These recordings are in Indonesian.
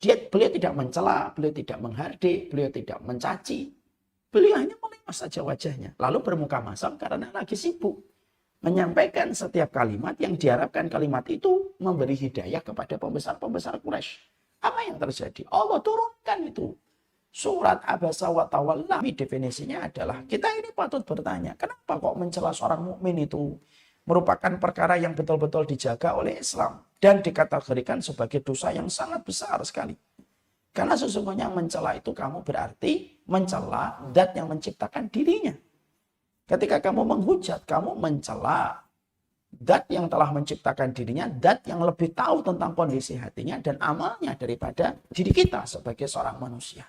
Beliau tidak mencela, beliau tidak menghardik, beliau tidak mencaci. Beliau hanya melengos saja wajahnya. Lalu bermuka masam karena lagi sibuk menyampaikan setiap kalimat yang diharapkan kalimat itu memberi hidayah kepada pembesar-pembesar Quraisy. Apa yang terjadi? Allah turunkan itu. Surat Abasa wa Tawalla. Definisinya adalah kita ini patut bertanya, kenapa kok mencela seorang mukmin itu merupakan perkara yang betul-betul dijaga oleh Islam dan dikategorikan sebagai dosa yang sangat besar sekali. Karena sesungguhnya mencela itu kamu berarti mencela zat yang menciptakan dirinya. Ketika kamu menghujat, kamu mencela zat yang telah menciptakan dirinya, zat yang lebih tahu tentang kondisi hatinya dan amalnya daripada diri kita sebagai seorang manusia.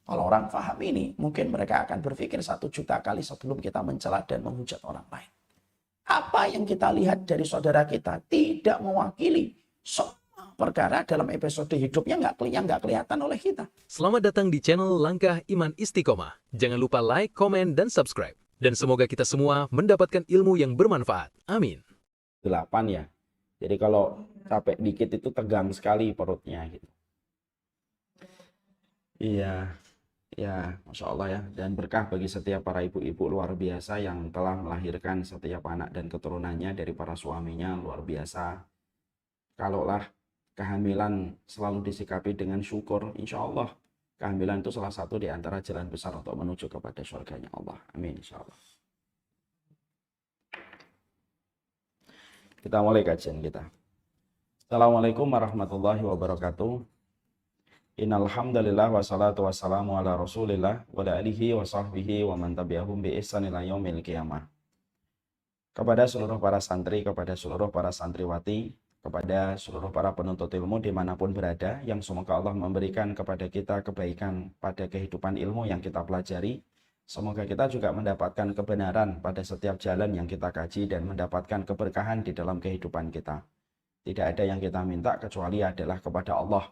Kalau orang paham ini, mungkin mereka akan berpikir 1 juta kali sebelum kita mencela dan menghujat orang lain. Apa yang kita lihat dari saudara kita tidak mewakili semua perkara dalam episode hidupnya nggak kelihatan oleh kita. Selamat datang di channel Langkah Iman Istiqomah. Jangan lupa like, komen, dan subscribe. Dan semoga kita semua mendapatkan ilmu yang bermanfaat. Amin. 8 ya. Jadi kalau capek dikit itu tegang sekali perutnya gitu. Iya. Ya, Masya Allah ya. Dan berkah bagi setiap para ibu-ibu luar biasa yang telah melahirkan setiap anak dan keturunannya dari para suaminya luar biasa. Kalaulah kehamilan selalu disikapi dengan syukur, insya Allah kehamilan itu salah satu di antara jalan besar untuk menuju kepada surganya Allah. Amin, insya Allah. Kita mulai kajian kita. Assalamualaikum warahmatullahi wabarakatuh. Innalhamdulillah wassalatu wassalamu ala rasulillah wa ala alihi wa sahbihi wa man tabi'ahum bi ihsan ila yaumil qiyamah. Kepada seluruh para santri, kepada seluruh para santriwati, kepada seluruh para penuntut ilmu dimanapun berada, yang semoga Allah memberikan kepada kita kebaikan pada kehidupan ilmu yang kita pelajari. Semoga kita juga mendapatkan kebenaran pada setiap jalan yang kita kaji dan mendapatkan keberkahan di dalam kehidupan kita. Tidak ada yang kita minta kecuali adalah kepada Allah.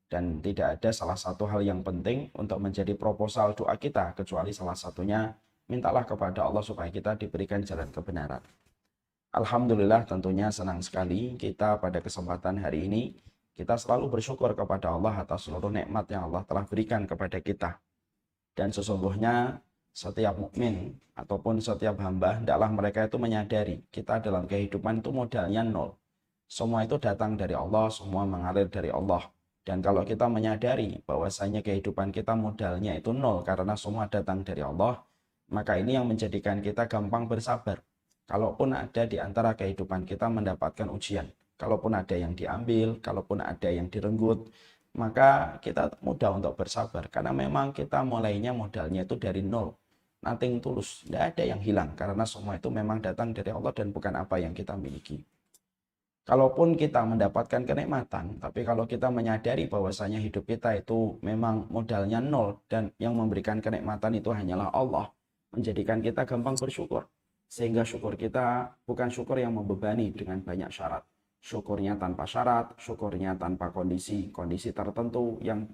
Dan tidak ada salah satu hal yang penting untuk menjadi proposal doa kita kecuali salah satunya mintalah kepada Allah supaya kita diberikan jalan kebenaran. Alhamdulillah, tentunya senang sekali kita pada kesempatan hari ini kita selalu bersyukur kepada Allah atas seluruh nikmat yang Allah telah berikan kepada kita. Dan sesungguhnya setiap mukmin ataupun setiap hamba hendaklah mereka itu menyadari kita dalam kehidupan itu modalnya nol. Semua itu datang dari Allah, semua mengalir dari Allah. Dan kalau kita menyadari bahwasanya kehidupan kita modalnya itu nol karena semua datang dari Allah, maka ini yang menjadikan kita gampang bersabar. Kalaupun ada di antara kehidupan kita mendapatkan ujian, kalaupun ada yang diambil, kalaupun ada yang direnggut, maka kita mudah untuk bersabar. Karena memang kita mulainya modalnya itu dari nol, nothing tulus, tidak ada yang hilang. Karena semua itu memang datang dari Allah dan bukan apa yang kita miliki. Kalaupun kita mendapatkan kenikmatan, tapi kalau kita menyadari bahwasanya hidup kita itu memang modalnya nol dan yang memberikan kenikmatan itu hanyalah Allah, menjadikan kita gampang bersyukur. Sehingga syukur kita bukan syukur yang membebani dengan banyak syarat. Syukurnya tanpa syarat, syukurnya tanpa kondisi tertentu yang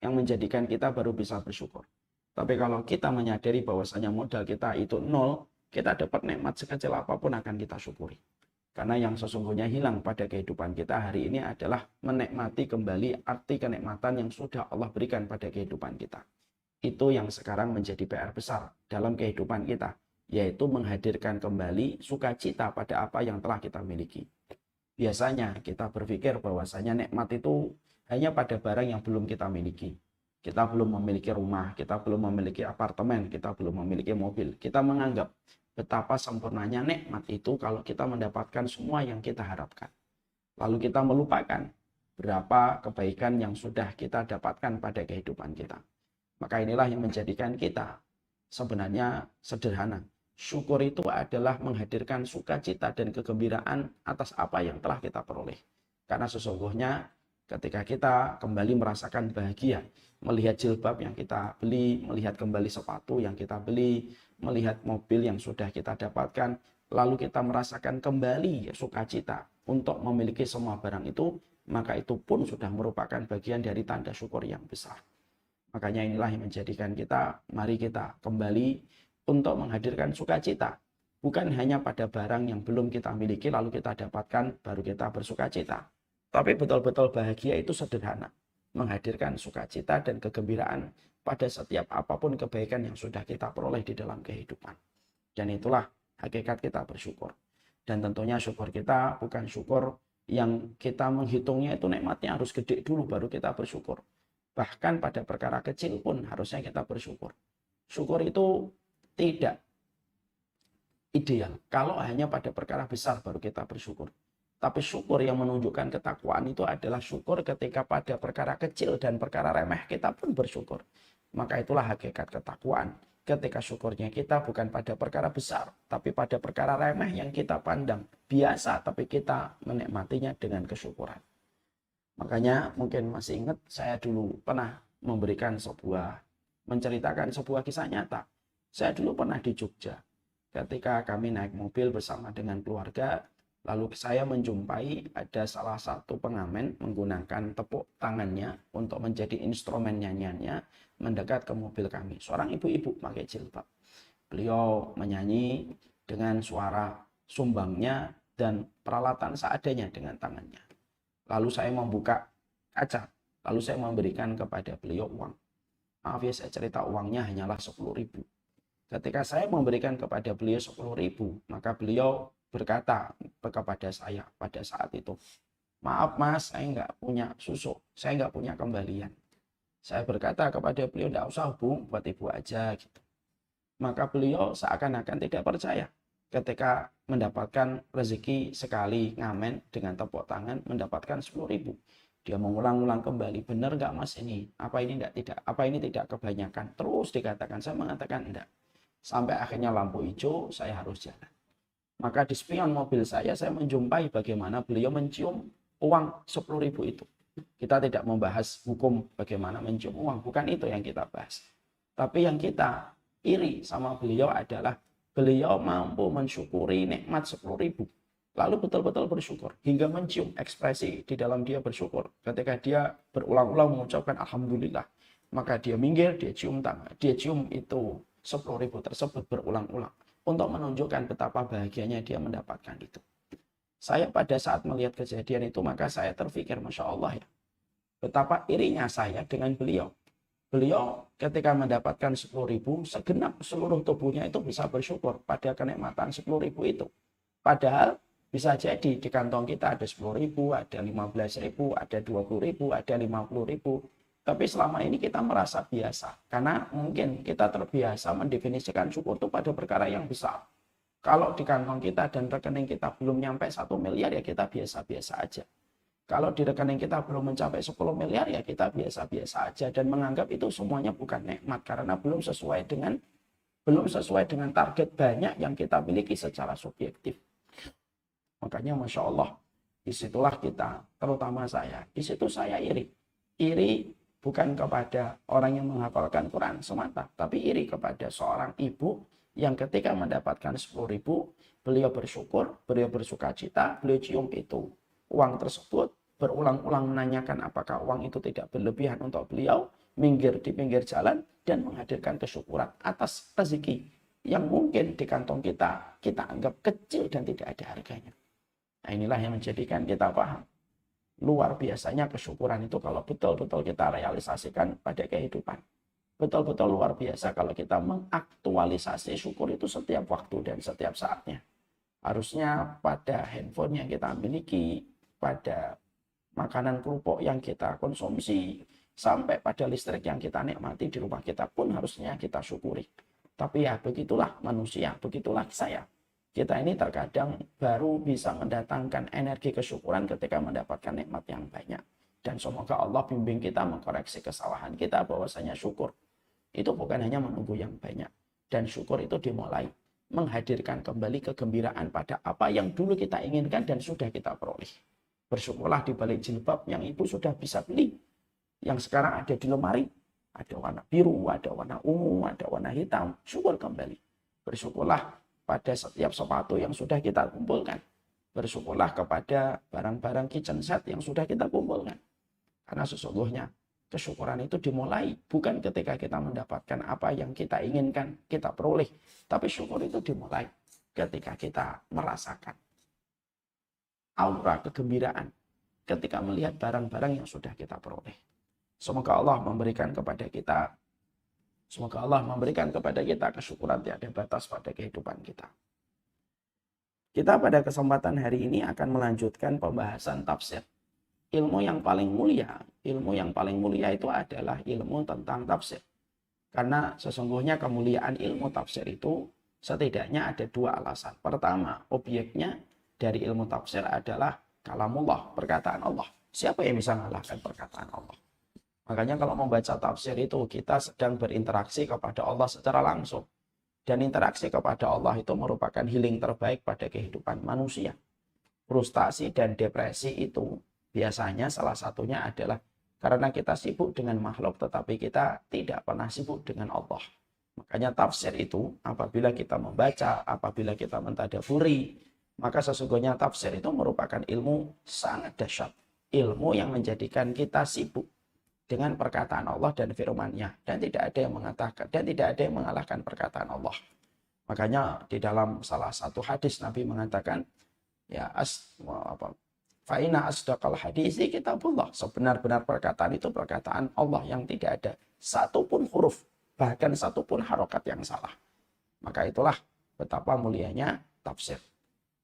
menjadikan kita baru bisa bersyukur. Tapi kalau kita menyadari bahwasanya modal kita itu nol, kita dapat nikmat sekecil apapun akan kita syukuri. Karena yang sesungguhnya hilang pada kehidupan kita hari ini adalah menikmati kembali arti kenikmatan yang sudah Allah berikan pada kehidupan kita. Itu yang sekarang menjadi PR besar dalam kehidupan kita, yaitu menghadirkan kembali sukacita pada apa yang telah kita miliki. Biasanya kita berpikir bahwasanya nikmat itu hanya pada barang yang belum kita miliki. Kita belum memiliki rumah, kita belum memiliki apartemen, kita belum memiliki mobil. Kita menganggap betapa sempurnanya nikmat itu kalau kita mendapatkan semua yang kita harapkan. Lalu kita melupakan berapa kebaikan yang sudah kita dapatkan pada kehidupan kita. Maka inilah yang menjadikan kita sebenarnya sederhana. Syukur itu adalah menghadirkan sukacita dan kegembiraan atas apa yang telah kita peroleh. Karena sesungguhnya ketika kita kembali merasakan bahagia, melihat jilbab yang kita beli, melihat kembali sepatu yang kita beli, melihat mobil yang sudah kita dapatkan, lalu kita merasakan kembali sukacita untuk memiliki semua barang itu, maka itu pun sudah merupakan bagian dari tanda syukur yang besar. Makanya inilah yang menjadikan kita, mari kita kembali untuk menghadirkan sukacita. Bukan hanya pada barang yang belum kita miliki lalu kita dapatkan baru kita bersukacita. Tapi betul-betul bahagia itu sederhana, menghadirkan sukacita dan kegembiraan pada setiap apapun kebaikan yang sudah kita peroleh di dalam kehidupan. Dan itulah hakikat kita bersyukur. Dan tentunya syukur kita bukan syukur yang kita menghitungnya itu nikmatnya harus gede dulu baru kita bersyukur. Bahkan pada perkara kecil pun harusnya kita bersyukur. Syukur itu tidak ideal kalau hanya pada perkara besar baru kita bersyukur. Tapi syukur yang menunjukkan ketakwaan itu adalah syukur ketika pada perkara kecil dan perkara remeh kita pun bersyukur. Maka itulah hakikat ketakwaan. Ketika syukurnya kita bukan pada perkara besar, tapi pada perkara remeh yang kita pandang biasa, tapi kita menikmatinya dengan kesyukuran. Makanya mungkin masih ingat saya dulu pernah menceritakan sebuah kisah nyata. Saya dulu pernah di Jogja. Ketika kami naik mobil bersama dengan keluarga, lalu saya menjumpai ada salah satu pengamen menggunakan tepuk tangannya untuk menjadi instrumen nyanyiannya mendekat ke mobil kami. Seorang ibu-ibu pakai jilbab. Beliau menyanyi dengan suara sumbangnya dan peralatan seadanya dengan tangannya. Lalu saya membuka kaca. Lalu saya memberikan kepada beliau uang. Maaf ya, saya cerita uangnya hanyalah 10.000. Ketika saya memberikan kepada beliau 10.000, maka beliau berkata kepada saya pada saat itu, maaf mas, saya nggak punya susu, saya nggak punya kembalian. Saya berkata kepada beliau, nggak usah bu, buat ibu aja gitu. Maka beliau seakan-akan tidak percaya. Ketika mendapatkan rezeki sekali ngamen dengan tepuk tangan mendapatkan 10.000. Dia mengulang-ulang kembali, benar nggak mas ini? Apa ini tidak kebanyakan? Terus dikatakan, saya mengatakan enggak. Sampai akhirnya lampu hijau, saya harus jalan. Maka di spion mobil saya menjumpai bagaimana beliau mencium uang 10.000 itu. Kita tidak membahas hukum bagaimana mencium uang, bukan itu yang kita bahas. Tapi yang kita iri sama beliau adalah beliau mampu mensyukuri nikmat 10.000. Lalu betul-betul bersyukur hingga mencium ekspresi di dalam dia bersyukur. Ketika dia berulang-ulang mengucapkan alhamdulillah, maka dia minggir, dia cium tangan, dia cium itu 10.000 tersebut berulang-ulang untuk menunjukkan betapa bahagianya dia mendapatkan itu. Saya pada saat melihat kejadian itu maka saya terpikir, Masya Allah ya, betapa irinya saya dengan beliau. Beliau ketika mendapatkan 10.000, segenap seluruh tubuhnya itu bisa bersyukur pada kenikmatan 10.000 itu. Padahal bisa jadi di kantong kita ada 10.000, ada 15.000, ada 20.000, ada 50.000. Tapi selama ini kita merasa biasa. Karena mungkin kita terbiasa mendefinisikan syukur itu pada perkara yang besar. Kalau di kantong kita dan rekening kita belum nyampe 1 miliar ya kita biasa-biasa aja. Kalau di rekening kita belum mencapai 10 miliar ya kita biasa-biasa aja. Dan menganggap itu semuanya bukan nikmat. Karena belum sesuai dengan target banyak yang kita miliki secara subjektif. Makanya Masya Allah, disitulah kita, terutama saya, disitu saya iri. Iri bukan kepada orang yang menghafalkan Quran semata, tapi iri kepada seorang ibu yang ketika mendapatkan 10.000, beliau bersyukur, beliau bersukacita, beliau cium itu. Uang tersebut berulang-ulang menanyakan apakah uang itu tidak berlebihan untuk beliau, minggir di pinggir jalan, dan menghadirkan kesyukuran atas rezeki yang mungkin di kantong kita anggap kecil dan tidak ada harganya. Nah, inilah yang menjadikan kita paham. Luar biasanya kesyukuran itu kalau betul-betul kita realisasikan pada kehidupan. Betul-betul luar biasa kalau kita mengaktualisasi syukur itu setiap waktu dan setiap saatnya. Harusnya pada handphone yang kita miliki, pada makanan kerupuk yang kita konsumsi, sampai pada listrik yang kita nikmati di rumah kita pun harusnya kita syukuri. Tapi ya begitulah manusia, begitulah saya. Kita ini terkadang baru bisa mendatangkan energi kesyukuran ketika mendapatkan nikmat yang banyak. Dan semoga Allah bimbing kita mengkoreksi kesalahan kita bahwasanya syukur itu bukan hanya menunggu yang banyak. Dan syukur itu dimulai menghadirkan kembali kegembiraan pada apa yang dulu kita inginkan dan sudah kita peroleh. Bersyukurlah di balik jilbab yang ibu sudah bisa beli. Yang sekarang ada di lemari. Ada warna biru, ada warna ungu, ada warna hitam. Syukur kembali. Bersyukurlah pada setiap sepatu yang sudah kita kumpulkan. Bersyukurlah kepada barang-barang kitchen set yang sudah kita kumpulkan. Karena sesungguhnya kesyukuran itu dimulai bukan ketika kita mendapatkan apa yang kita inginkan, kita peroleh. Tapi syukur itu dimulai ketika kita merasakan aura kegembiraan ketika melihat barang-barang yang sudah kita peroleh. Semoga Allah memberikan kepada kita kesyukuran tiada batas pada kehidupan kita. Kita pada kesempatan hari ini akan melanjutkan pembahasan tafsir. Ilmu yang paling mulia itu adalah ilmu tentang tafsir. Karena sesungguhnya kemuliaan ilmu tafsir itu setidaknya ada dua alasan. Pertama, objeknya dari ilmu tafsir adalah kalamullah, perkataan Allah. Siapa yang bisa mengalahkan perkataan Allah? Makanya kalau membaca tafsir itu kita sedang berinteraksi kepada Allah secara langsung. Dan interaksi kepada Allah itu merupakan healing terbaik pada kehidupan manusia. Frustasi dan depresi itu biasanya salah satunya adalah karena kita sibuk dengan makhluk tetapi kita tidak pernah sibuk dengan Allah. Makanya tafsir itu apabila kita membaca, apabila kita mentadaburi, maka sesungguhnya tafsir itu merupakan ilmu sangat dahsyat. Ilmu yang menjadikan kita sibuk dengan perkataan Allah dan firman-Nya, dan tidak ada yang mengatakan dan tidak ada yang mengalahkan perkataan Allah. Makanya di dalam salah satu hadis Nabi mengatakan, fa'ina asdaqal hadisi kitabullah. Sebenar-benar perkataan itu perkataan Allah yang tidak ada satupun huruf, bahkan satupun harokat yang salah. Maka itulah betapa mulianya tafsir.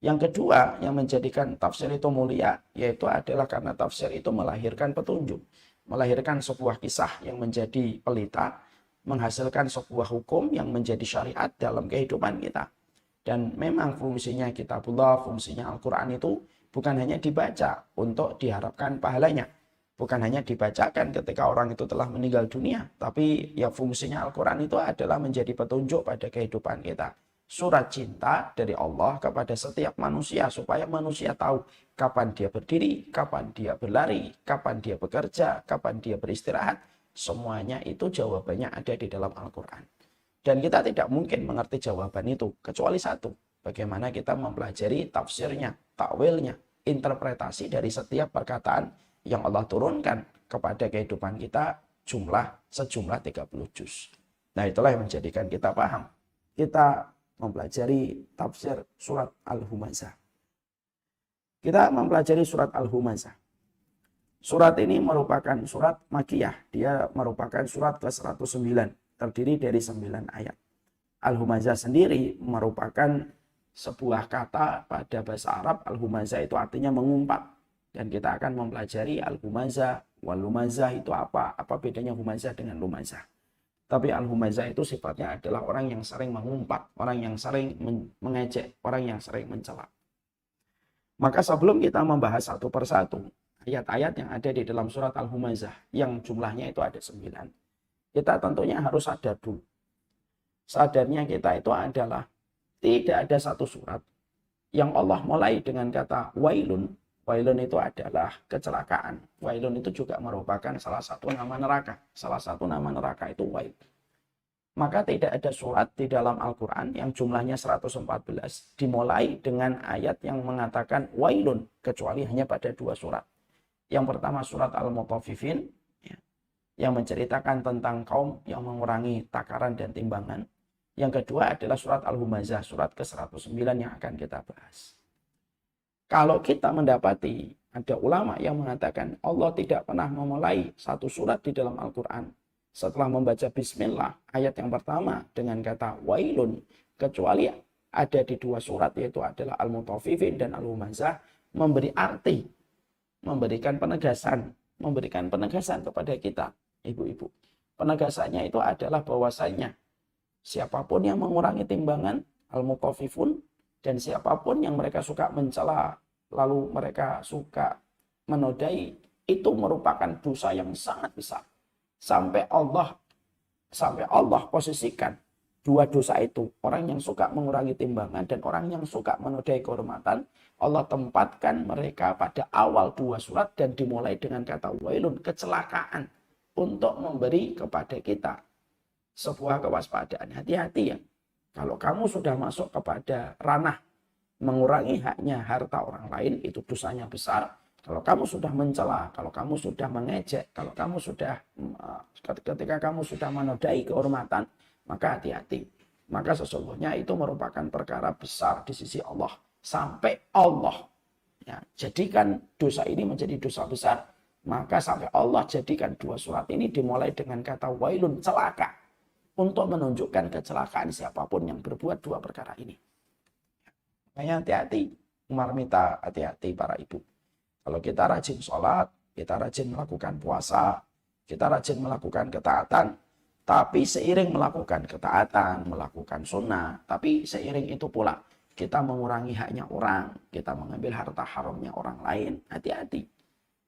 Yang kedua yang menjadikan tafsir itu mulia, yaitu adalah karena tafsir itu melahirkan petunjuk. Melahirkan sebuah kisah yang menjadi pelita, menghasilkan sebuah hukum yang menjadi syariat dalam kehidupan kita. Dan memang fungsinya kitabullah, fungsinya Al-Quran itu bukan hanya dibaca untuk diharapkan pahalanya. Bukan hanya dibacakan ketika orang itu telah meninggal dunia. Tapi ya fungsinya Al-Quran itu adalah menjadi petunjuk pada kehidupan kita. Surat cinta dari Allah kepada setiap manusia supaya manusia tahu kapan dia berdiri, kapan dia berlari, kapan dia bekerja, kapan dia beristirahat. Semuanya itu jawabannya ada di dalam Al-Quran. Dan kita tidak mungkin mengerti jawaban itu kecuali satu. Bagaimana kita mempelajari tafsirnya, takwilnya, interpretasi dari setiap perkataan yang Allah turunkan kepada kehidupan kita sejumlah 30 juz. Nah, itulah yang menjadikan kita paham. Kita mempelajari tafsir surat Al-Humazah. Kita mempelajari surat Al-Humazah. Surat ini merupakan surat Makkiyah. Dia merupakan surat ke-109. Terdiri dari 9 ayat. Al-Humazah sendiri merupakan sebuah kata pada bahasa Arab. Al-Humazah itu artinya mengumpat. Dan kita akan mempelajari Al-Humazah, Wal-Lumazah itu apa? Apa bedanya Humazah dengan Lumazah? Tapi Al-Humazah itu sifatnya adalah orang yang sering mengumpat, orang yang sering mengejek, orang yang sering mencela. Maka sebelum kita membahas satu persatu ayat-ayat yang ada di dalam surat Al-Humazah, yang jumlahnya itu ada 9, kita tentunya harus sadar dulu. Sadarnya kita itu adalah tidak ada satu surat yang Allah mulai dengan kata wailun. Wailun itu adalah kecelakaan. Wailun itu juga merupakan salah satu nama neraka. Salah satu nama neraka itu wail. Maka tidak ada surat di dalam Al-Quran yang jumlahnya 114 dimulai dengan ayat yang mengatakan wailun. Kecuali hanya pada 2 surat. Yang pertama surat Al-Mutaffifin, yang menceritakan tentang kaum yang mengurangi takaran dan timbangan. Yang kedua adalah surat Al-Humazah, surat ke-109 yang akan kita bahas. Kalau kita mendapati ada ulama yang mengatakan Allah tidak pernah memulai satu surat di dalam Al-Quran setelah membaca Bismillah ayat yang pertama dengan kata wailun, kecuali ada di 2 surat yaitu adalah Al-Mutaffifin dan Al-Humazah, memberi arti, memberikan penegasan kepada kita ibu-ibu. Penegasannya itu adalah bahwasanya siapapun yang mengurangi timbangan Al-Mutaffifun dan siapapun yang mereka suka mencela lalu mereka suka menodai, itu merupakan dosa yang sangat besar. Sampai Allah posisikan 2 dosa itu, orang yang suka mengurangi timbangan dan orang yang suka menodai kehormatan, Allah tempatkan mereka pada awal 2 surat dan dimulai dengan kata wailun, kecelakaan, untuk memberi kepada kita sebuah kewaspadaan. Hati-hati ya, kalau kamu sudah masuk kepada ranah mengurangi haknya harta orang lain, itu dosanya besar. Kalau kamu sudah mencela, kalau kamu sudah mengejek, kalau kamu sudah ketika kamu sudah menodai kehormatan, maka hati-hati. Maka sesungguhnya itu merupakan perkara besar di sisi Allah. Sampai Allah Ya, jadikan dosa ini menjadi dosa besar. Maka sampai Allah jadikan dua surat ini dimulai dengan kata wailun, celaka. Untuk menunjukkan kecelakaan siapapun yang berbuat dua perkara ini. Makanya hati-hati. Umar minta hati-hati para ibu. Kalau kita rajin sholat, kita rajin melakukan puasa, kita rajin melakukan ketaatan, tapi seiring melakukan ketaatan, melakukan sunnah, tapi seiring itu pula kita mengurangi haknya orang, kita mengambil harta haramnya orang lain, hati-hati.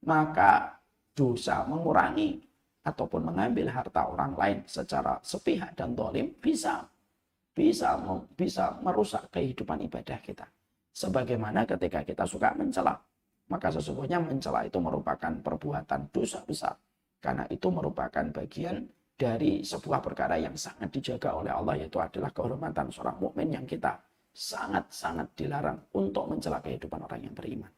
Maka dosa mengurangi ataupun mengambil harta orang lain secara sepihak dan zalim bisa merusak kehidupan ibadah kita. Sebagaimana ketika kita suka mencela, maka sesungguhnya mencela itu merupakan perbuatan dosa besar. Karena itu merupakan bagian dari sebuah perkara yang sangat dijaga oleh Allah, yaitu adalah kehormatan seorang mukmin yang kita sangat-sangat dilarang untuk mencela kehidupan orang yang beriman.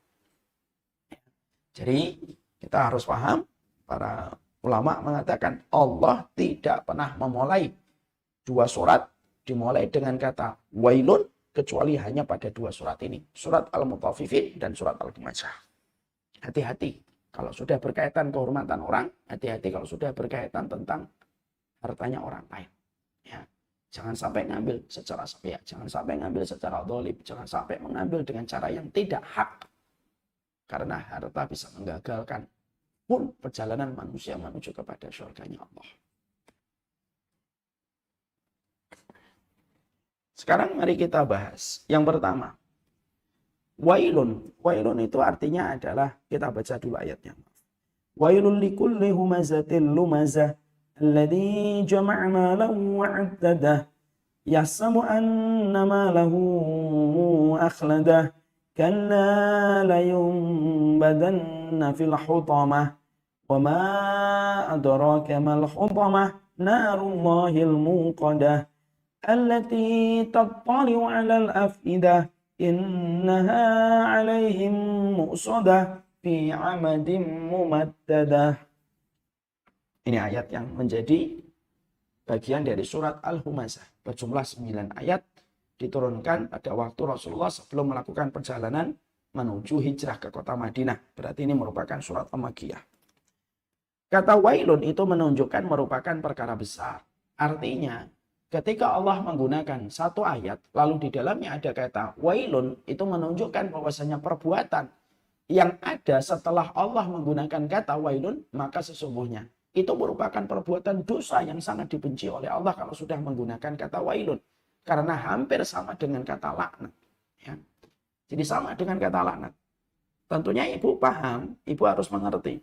Jadi kita harus paham, para ulama mengatakan Allah tidak pernah memulai dua surat dimulai dengan kata wailun kecuali hanya pada dua surat ini. Surat Al-Mutaffifin dan surat Al-Humazah. Hati-hati kalau sudah berkaitan kehormatan orang, hati-hati kalau sudah berkaitan tentang hartanya orang lain. Ya. Jangan sampai ngambil secara sepihak, jangan sampai ngambil secara zalim, jangan sampai mengambil dengan cara yang tidak hak. Karena harta bisa menggagalkan pun perjalanan manusia menuju kepada surganya Allah. Sekarang mari kita bahas. Yang pertama, wailun. Wailun itu artinya adalah, kita baca dulu ayatnya. Wailun likulli humazatil lumazah alladhi jama'a malahu wa'addadah yahsabu anna malahu akhladah kalla layunbadanna fil hutamah wa ma adraka mal hutamah narullahil muqadah allati tattali'u 'alal afidah innaha 'alaihim mu'sadah fi 'amadin mumaddadah. Ini ayat yang menjadi bagian dari surat Al-Humazah. Berjumlah 9 ayat, diturunkan pada waktu Rasulullah sebelum melakukan perjalanan menuju hijrah ke kota Madinah. Berarti ini merupakan surat Al-Makkiyah. Kata wailun itu menunjukkan merupakan perkara besar. Artinya, ketika Allah menggunakan satu ayat, lalu di dalamnya ada kata wailun, itu menunjukkan bahwasanya perbuatan yang ada setelah Allah menggunakan kata wailun, maka sesungguhnya itu merupakan perbuatan dosa yang sangat dibenci oleh Allah kalau sudah menggunakan kata wailun. Karena hampir sama dengan kata laknat. Ya. Jadi sama dengan kata laknat. Tentunya ibu paham, ibu harus mengerti.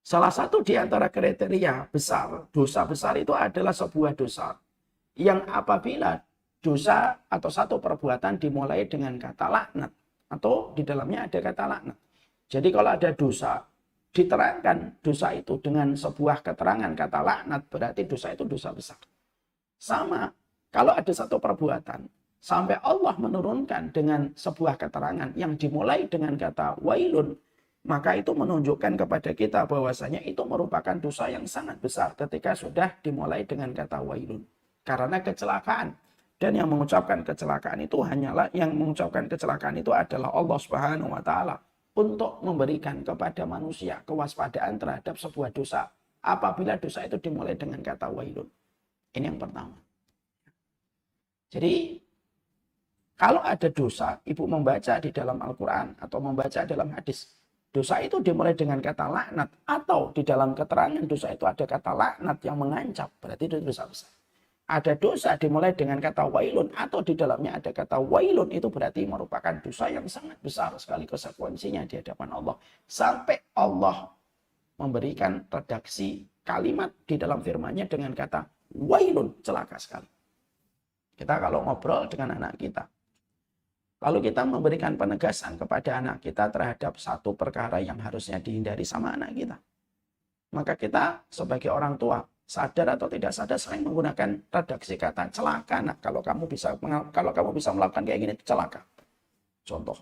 Salah satu di antara kriteria besar, dosa besar itu adalah sebuah dosa yang apabila dosa atau satu perbuatan dimulai dengan kata laknat atau di dalamnya ada kata laknat. Jadi kalau ada dosa, diterangkan dosa itu dengan sebuah keterangan kata laknat, berarti dosa itu dosa besar. Sama, kalau ada satu perbuatan sampai Allah menurunkan dengan sebuah keterangan yang dimulai dengan kata wailun, maka itu menunjukkan kepada kita bahwasanya itu merupakan dosa yang sangat besar ketika sudah dimulai dengan kata wailun. Karena kecelakaan. Dan yang mengucapkan kecelakaan itu adalah Allah Subhanahu wa taala untuk memberikan kepada manusia kewaspadaan terhadap sebuah dosa apabila dosa itu dimulai dengan kata wailun. Ini yang pertama. Jadi kalau ada dosa, ibu membaca di dalam Al-Quran atau membaca dalam hadis, dosa itu dimulai dengan kata laknat atau di dalam keterangan dosa itu ada kata laknat yang mengancam, berarti itu dosa besar. Ada dosa dimulai dengan kata wailun atau di dalamnya ada kata wailun, itu berarti merupakan dosa yang sangat besar sekali konsekuensinya di hadapan Allah. Sampai Allah memberikan redaksi kalimat di dalam firman-Nya dengan kata wailun, celaka sekali. Kita kalau ngobrol dengan anak kita, lalu kita memberikan penegasan kepada anak kita terhadap satu perkara yang harusnya dihindari sama anak kita, maka kita sebagai orang tua sadar atau tidak sadar sering menggunakan redaksi kata celaka. Nah, kalau kamu bisa melakukan kayak gini, celaka. Contoh,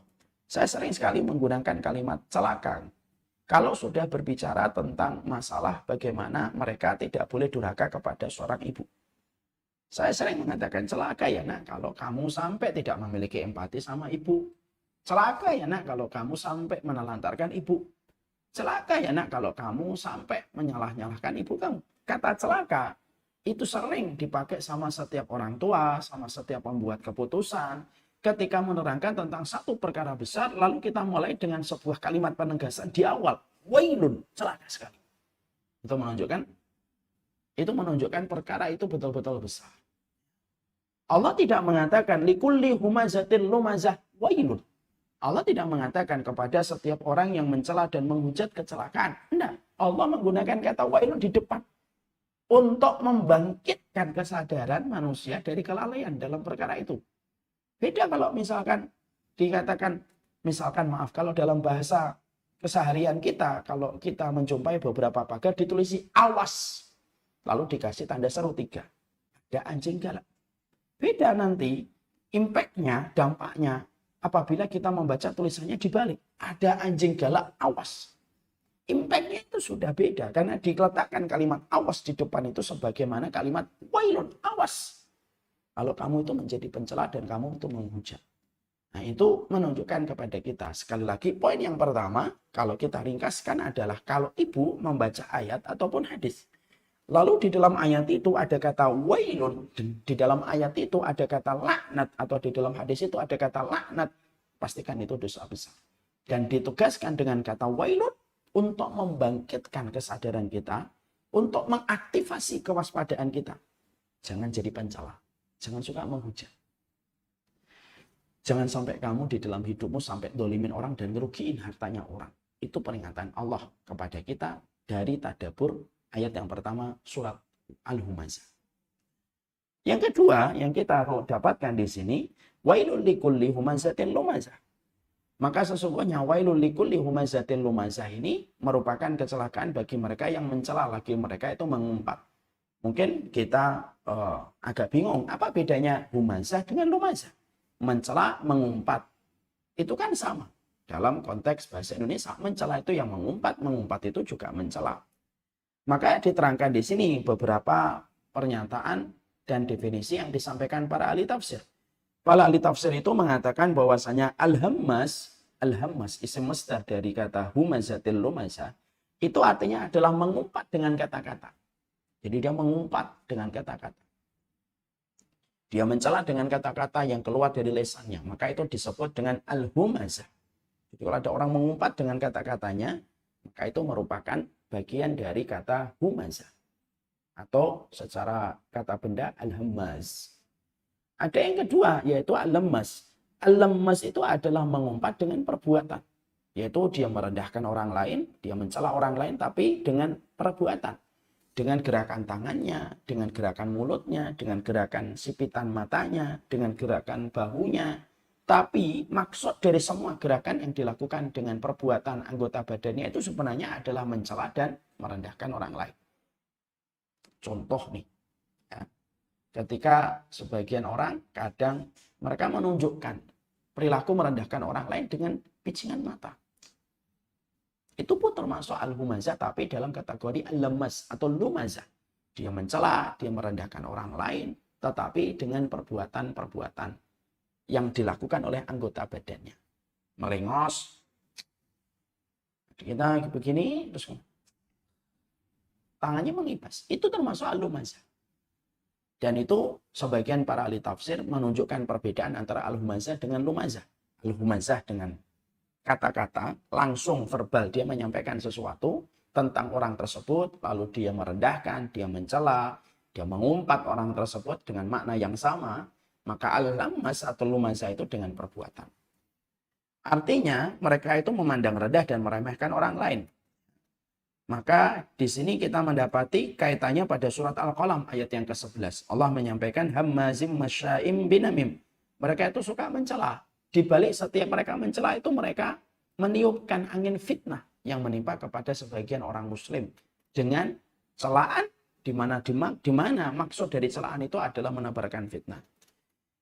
saya sering sekali menggunakan kalimat celaka kalau sudah berbicara tentang masalah bagaimana mereka tidak boleh durhaka kepada seorang ibu. Saya sering mengatakan celaka ya nak, kalau kamu sampai tidak memiliki empati sama ibu. Celaka ya nak kalau kamu sampai menelantarkan ibu. Celaka ya nak kalau kamu sampai menyalah-nyalahkan ibu kamu. Kata celaka itu sering dipakai sama setiap orang tua, sama setiap pembuat keputusan. Ketika menerangkan tentang satu perkara besar, lalu kita mulai dengan sebuah kalimat penegasan di awal. Wailun, celaka sekali. Itu menunjukkan perkara itu betul-betul besar. Allah tidak mengatakan likulli humazatin lumazah wailun. Allah tidak mengatakan kepada setiap orang yang mencela dan menghujat kecelakaan. Tidak. Allah menggunakan kata wailun di depan untuk membangkitkan kesadaran manusia dari kelalaian dalam perkara itu. Beda kalau misalkan dikatakan, misalkan maaf, kalau dalam bahasa keseharian kita, kalau kita menjumpai beberapa pagar ditulisi awas, lalu dikasih tanda seru 3. Ada anjing galak. Beda nanti impact-nya, dampaknya apabila kita membaca tulisannya dibalik. Ada anjing galak, awas. Impact-nya itu sudah beda karena diletakkan kalimat awas di depan itu sebagaimana kalimat wailun, awas. Kalau kamu itu menjadi pencela dan kamu itu menghujat. Nah, itu menunjukkan kepada kita. Sekali lagi, poin yang pertama, kalau kita ringkaskan adalah kalau ibu membaca ayat ataupun hadis. Lalu di dalam ayat itu ada kata wailun, di dalam ayat itu ada kata laknat, atau di dalam hadis itu ada kata laknat, pastikan itu dosa besar. Dan ditugaskan dengan kata wailun untuk membangkitkan kesadaran kita, untuk mengaktifasi kewaspadaan kita. Jangan jadi pencela, jangan suka menghujat. Jangan sampai kamu di dalam hidupmu sampai dolimin orang dan ngerugiin hartanya orang. Itu peringatan Allah kepada kita dari tadabbur ayat yang pertama surat Al-Humazah. Yang kedua yang kita dapatkan di sini, wailul likulli humazatin lumazah. Maka sesungguhnya wailul likulli humazatin lumazah ini merupakan kecelakaan bagi mereka yang mencela, lagi mereka itu mengumpat. Mungkin kita agak bingung, apa bedanya humazah dengan lumazah? Mencela, mengumpat, itu kan sama. Dalam konteks bahasa Indonesia, mencela itu yang mengumpat itu juga mencela. Maka diterangkan di sini beberapa pernyataan dan definisi yang disampaikan para ahli tafsir. Para ahli tafsir itu mengatakan bahwasanya al-hammas isim masdar dari kata humazatil lumazah, itu artinya adalah mengumpat dengan kata-kata. Jadi dia mengumpat dengan kata-kata. Dia mencela dengan kata-kata yang keluar dari lisannya, maka itu disebut dengan al-humazah. Jadi kalau ada orang mengumpat dengan kata-katanya, maka itu merupakan bagian dari kata humazah. Atau secara kata benda al-hammaz. Ada yang kedua, yaitu al-lammas. Al-lammas itu adalah mengumpat dengan perbuatan. Yaitu dia merendahkan orang lain, dia mencela orang lain, tapi dengan perbuatan. Dengan gerakan tangannya, dengan gerakan mulutnya, dengan gerakan sipitan matanya, dengan gerakan bahunya. Tapi maksud dari semua gerakan yang dilakukan dengan perbuatan anggota badannya itu sebenarnya adalah mencela dan merendahkan orang lain. Contoh nih, ya, ketika sebagian orang kadang mereka menunjukkan perilaku merendahkan orang lain dengan picingan mata. Itu pun termasuk al-humazah, tapi dalam kategori al-lammas atau lumazah. Dia mencela, dia merendahkan orang lain, tetapi dengan perbuatan-perbuatan yang dilakukan oleh anggota badannya. Melengos. Kita begini, terus tangannya mengibas. Itu termasuk al-lumazah. Dan itu sebagian para ahli tafsir menunjukkan perbedaan antara al-humazah dengan lumazah. Al-humazah dengan kata-kata, langsung verbal dia menyampaikan sesuatu tentang orang tersebut, lalu dia merendahkan, dia mencela, dia mengumpat orang tersebut dengan makna yang sama, maka al-lammas atau lumazah itu dengan perbuatan. Artinya mereka itu memandang rendah dan meremehkan orang lain. Maka di sini kita mendapati kaitannya pada surat Al-Qalam ayat yang ke-11. Allah menyampaikan hammazim masya'im binamim. Mereka itu suka mencela. Di balik setiap mereka mencela itu mereka meniupkan angin fitnah yang menimpa kepada sebagian orang muslim dengan celaan di mana maksud dari celaan itu adalah menebarkan fitnah.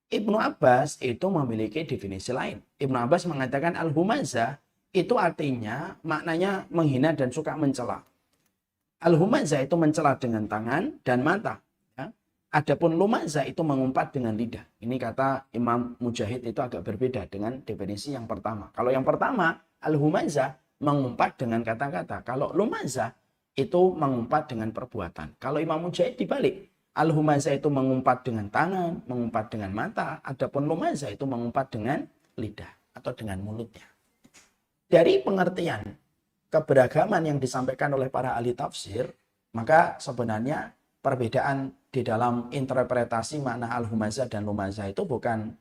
Ibnu Abbas itu memiliki definisi lain. Ibnu Abbas mengatakan al-humazah itu artinya maknanya menghina dan suka mencela. Al-humazah itu mencela dengan tangan dan mata. Ya. Adapun lumazah itu mengumpat dengan lidah. Ini kata Imam Mujahid itu agak berbeda dengan definisi yang pertama. Kalau yang pertama, al-humazah mengumpat dengan kata-kata. Kalau lumazah itu mengumpat dengan perbuatan. Kalau Imam Mujahid dibalik. Al-humazah itu mengumpat dengan tangan, mengumpat dengan mata. Adapun lumazah itu mengumpat dengan lidah atau dengan mulutnya. Dari pengertian keberagaman yang disampaikan oleh para ahli tafsir, maka sebenarnya perbedaan di dalam interpretasi makna al-humazah dan lumazah itu bukan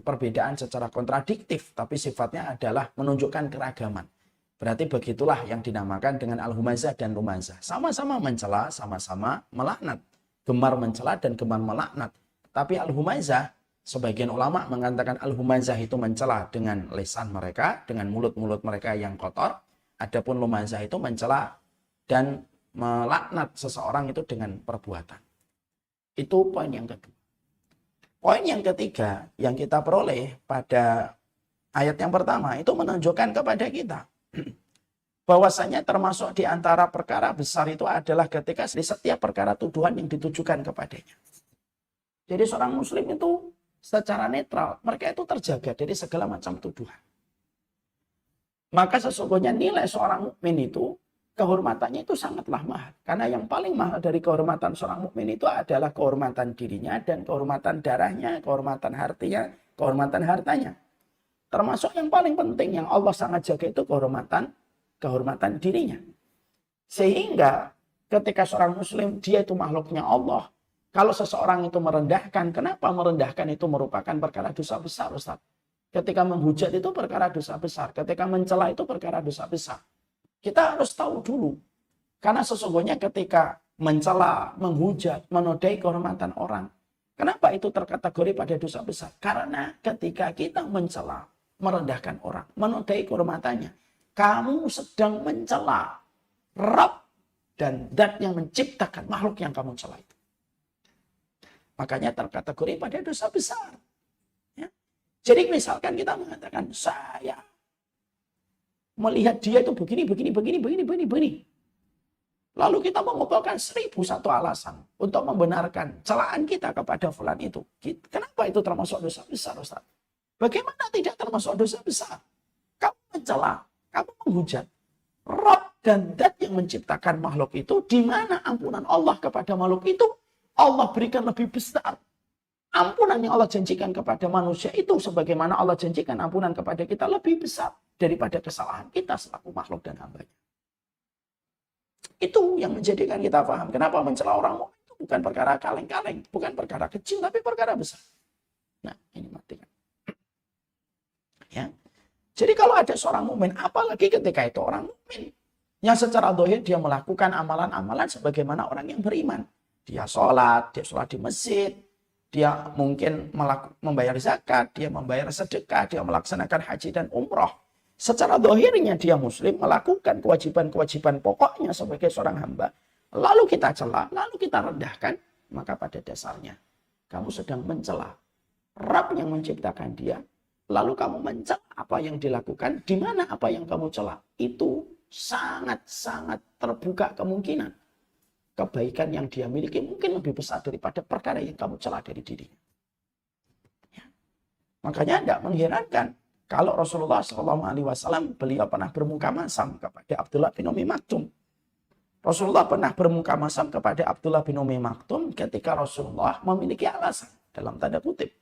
perbedaan secara kontradiktif, tapi sifatnya adalah menunjukkan keragaman. Berarti begitulah yang dinamakan dengan al-humazah dan lumazah. Sama-sama mencela, sama-sama melaknat. Gemar mencela dan gemar melaknat. Tapi al-humazah, sebagian ulama mengatakan al-humazah itu mencela dengan lisan mereka, dengan mulut-mulut mereka yang kotor. Adapun lumazah itu mencela dan melaknat seseorang itu dengan perbuatan. Itu poin yang kedua. Poin yang ketiga yang kita peroleh pada ayat yang pertama itu menunjukkan kepada kita bahwasanya termasuk di antara perkara besar itu adalah ketika di setiap perkara tuduhan yang ditujukan kepadanya. Jadi seorang muslim itu secara netral, mereka itu terjaga dari segala macam tuduhan. Maka sesungguhnya nilai seorang mukmin itu, kehormatannya itu sangatlah mahal. Karena yang paling mahal dari kehormatan seorang mukmin itu adalah kehormatan dirinya dan kehormatan darahnya, kehormatan hartanya. Termasuk yang paling penting yang Allah sangat jaga itu kehormatan dirinya. Sehingga ketika seorang muslim, dia itu makhluknya Allah. Kalau seseorang itu merendahkan, kenapa merendahkan itu merupakan perkara dosa besar, Ustaz? Ketika menghujat itu perkara dosa besar. Ketika mencela itu perkara dosa besar. Kita harus tahu dulu. Karena sesungguhnya ketika mencela, menghujat, menodai kehormatan orang. Kenapa itu terkategori pada dosa besar? Karena ketika kita mencela, merendahkan orang, menodai kehormatannya, kamu sedang mencela Rabb dan zat yang menciptakan makhluk yang kamu cela itu. Makanya terkategori pada dosa besar. Ya. Jadi misalkan kita mengatakan, saya melihat dia itu begini. Lalu kita mengumpulkan 1001 alasan untuk membenarkan celaan kita kepada fulan itu. Kenapa itu termasuk dosa besar, Ustaz? Bagaimana tidak termasuk dosa besar? Kamu mencela, kamu menghujat Rabb dan zat yang menciptakan makhluk itu, di mana ampunan Allah kepada makhluk itu Allah berikan lebih besar. Ampunan yang Allah janjikan kepada manusia itu sebagaimana Allah janjikan ampunan kepada kita lebih besar daripada kesalahan kita selaku makhluk dan hambanya. Itu yang menjadikan kita paham kenapa mencela orang mukmin itu bukan perkara kaleng-kaleng, bukan perkara kecil, tapi perkara besar. Nah, ini matikan. Ya. Jadi kalau ada seorang mukmin, apalagi ketika itu orang mukmin yang secara zahir dia melakukan amalan-amalan sebagaimana orang yang beriman. Dia sholat di masjid, dia mungkin membayar zakat, dia membayar sedekah, dia melaksanakan haji dan umroh. Secara zahirnya dia muslim melakukan kewajiban-kewajiban pokoknya sebagai seorang hamba. Lalu kita cela, lalu kita rendahkan, maka pada dasarnya kamu sedang mencela Rabb yang menciptakan dia. Lalu kamu mencela apa yang dilakukan, di mana apa yang kamu cela. Itu sangat-sangat terbuka kemungkinan kebaikan yang dia miliki mungkin lebih besar daripada perkara yang kamu cela dari dirinya. Ya. Makanya tidak mengherankan kalau Rasulullah SAW beliau pernah bermuka masam kepada Abdullah bin Umi Maktum. Rasulullah pernah bermuka masam kepada Abdullah bin Umi Maktum ketika Rasulullah memiliki alasan dalam tanda kutip.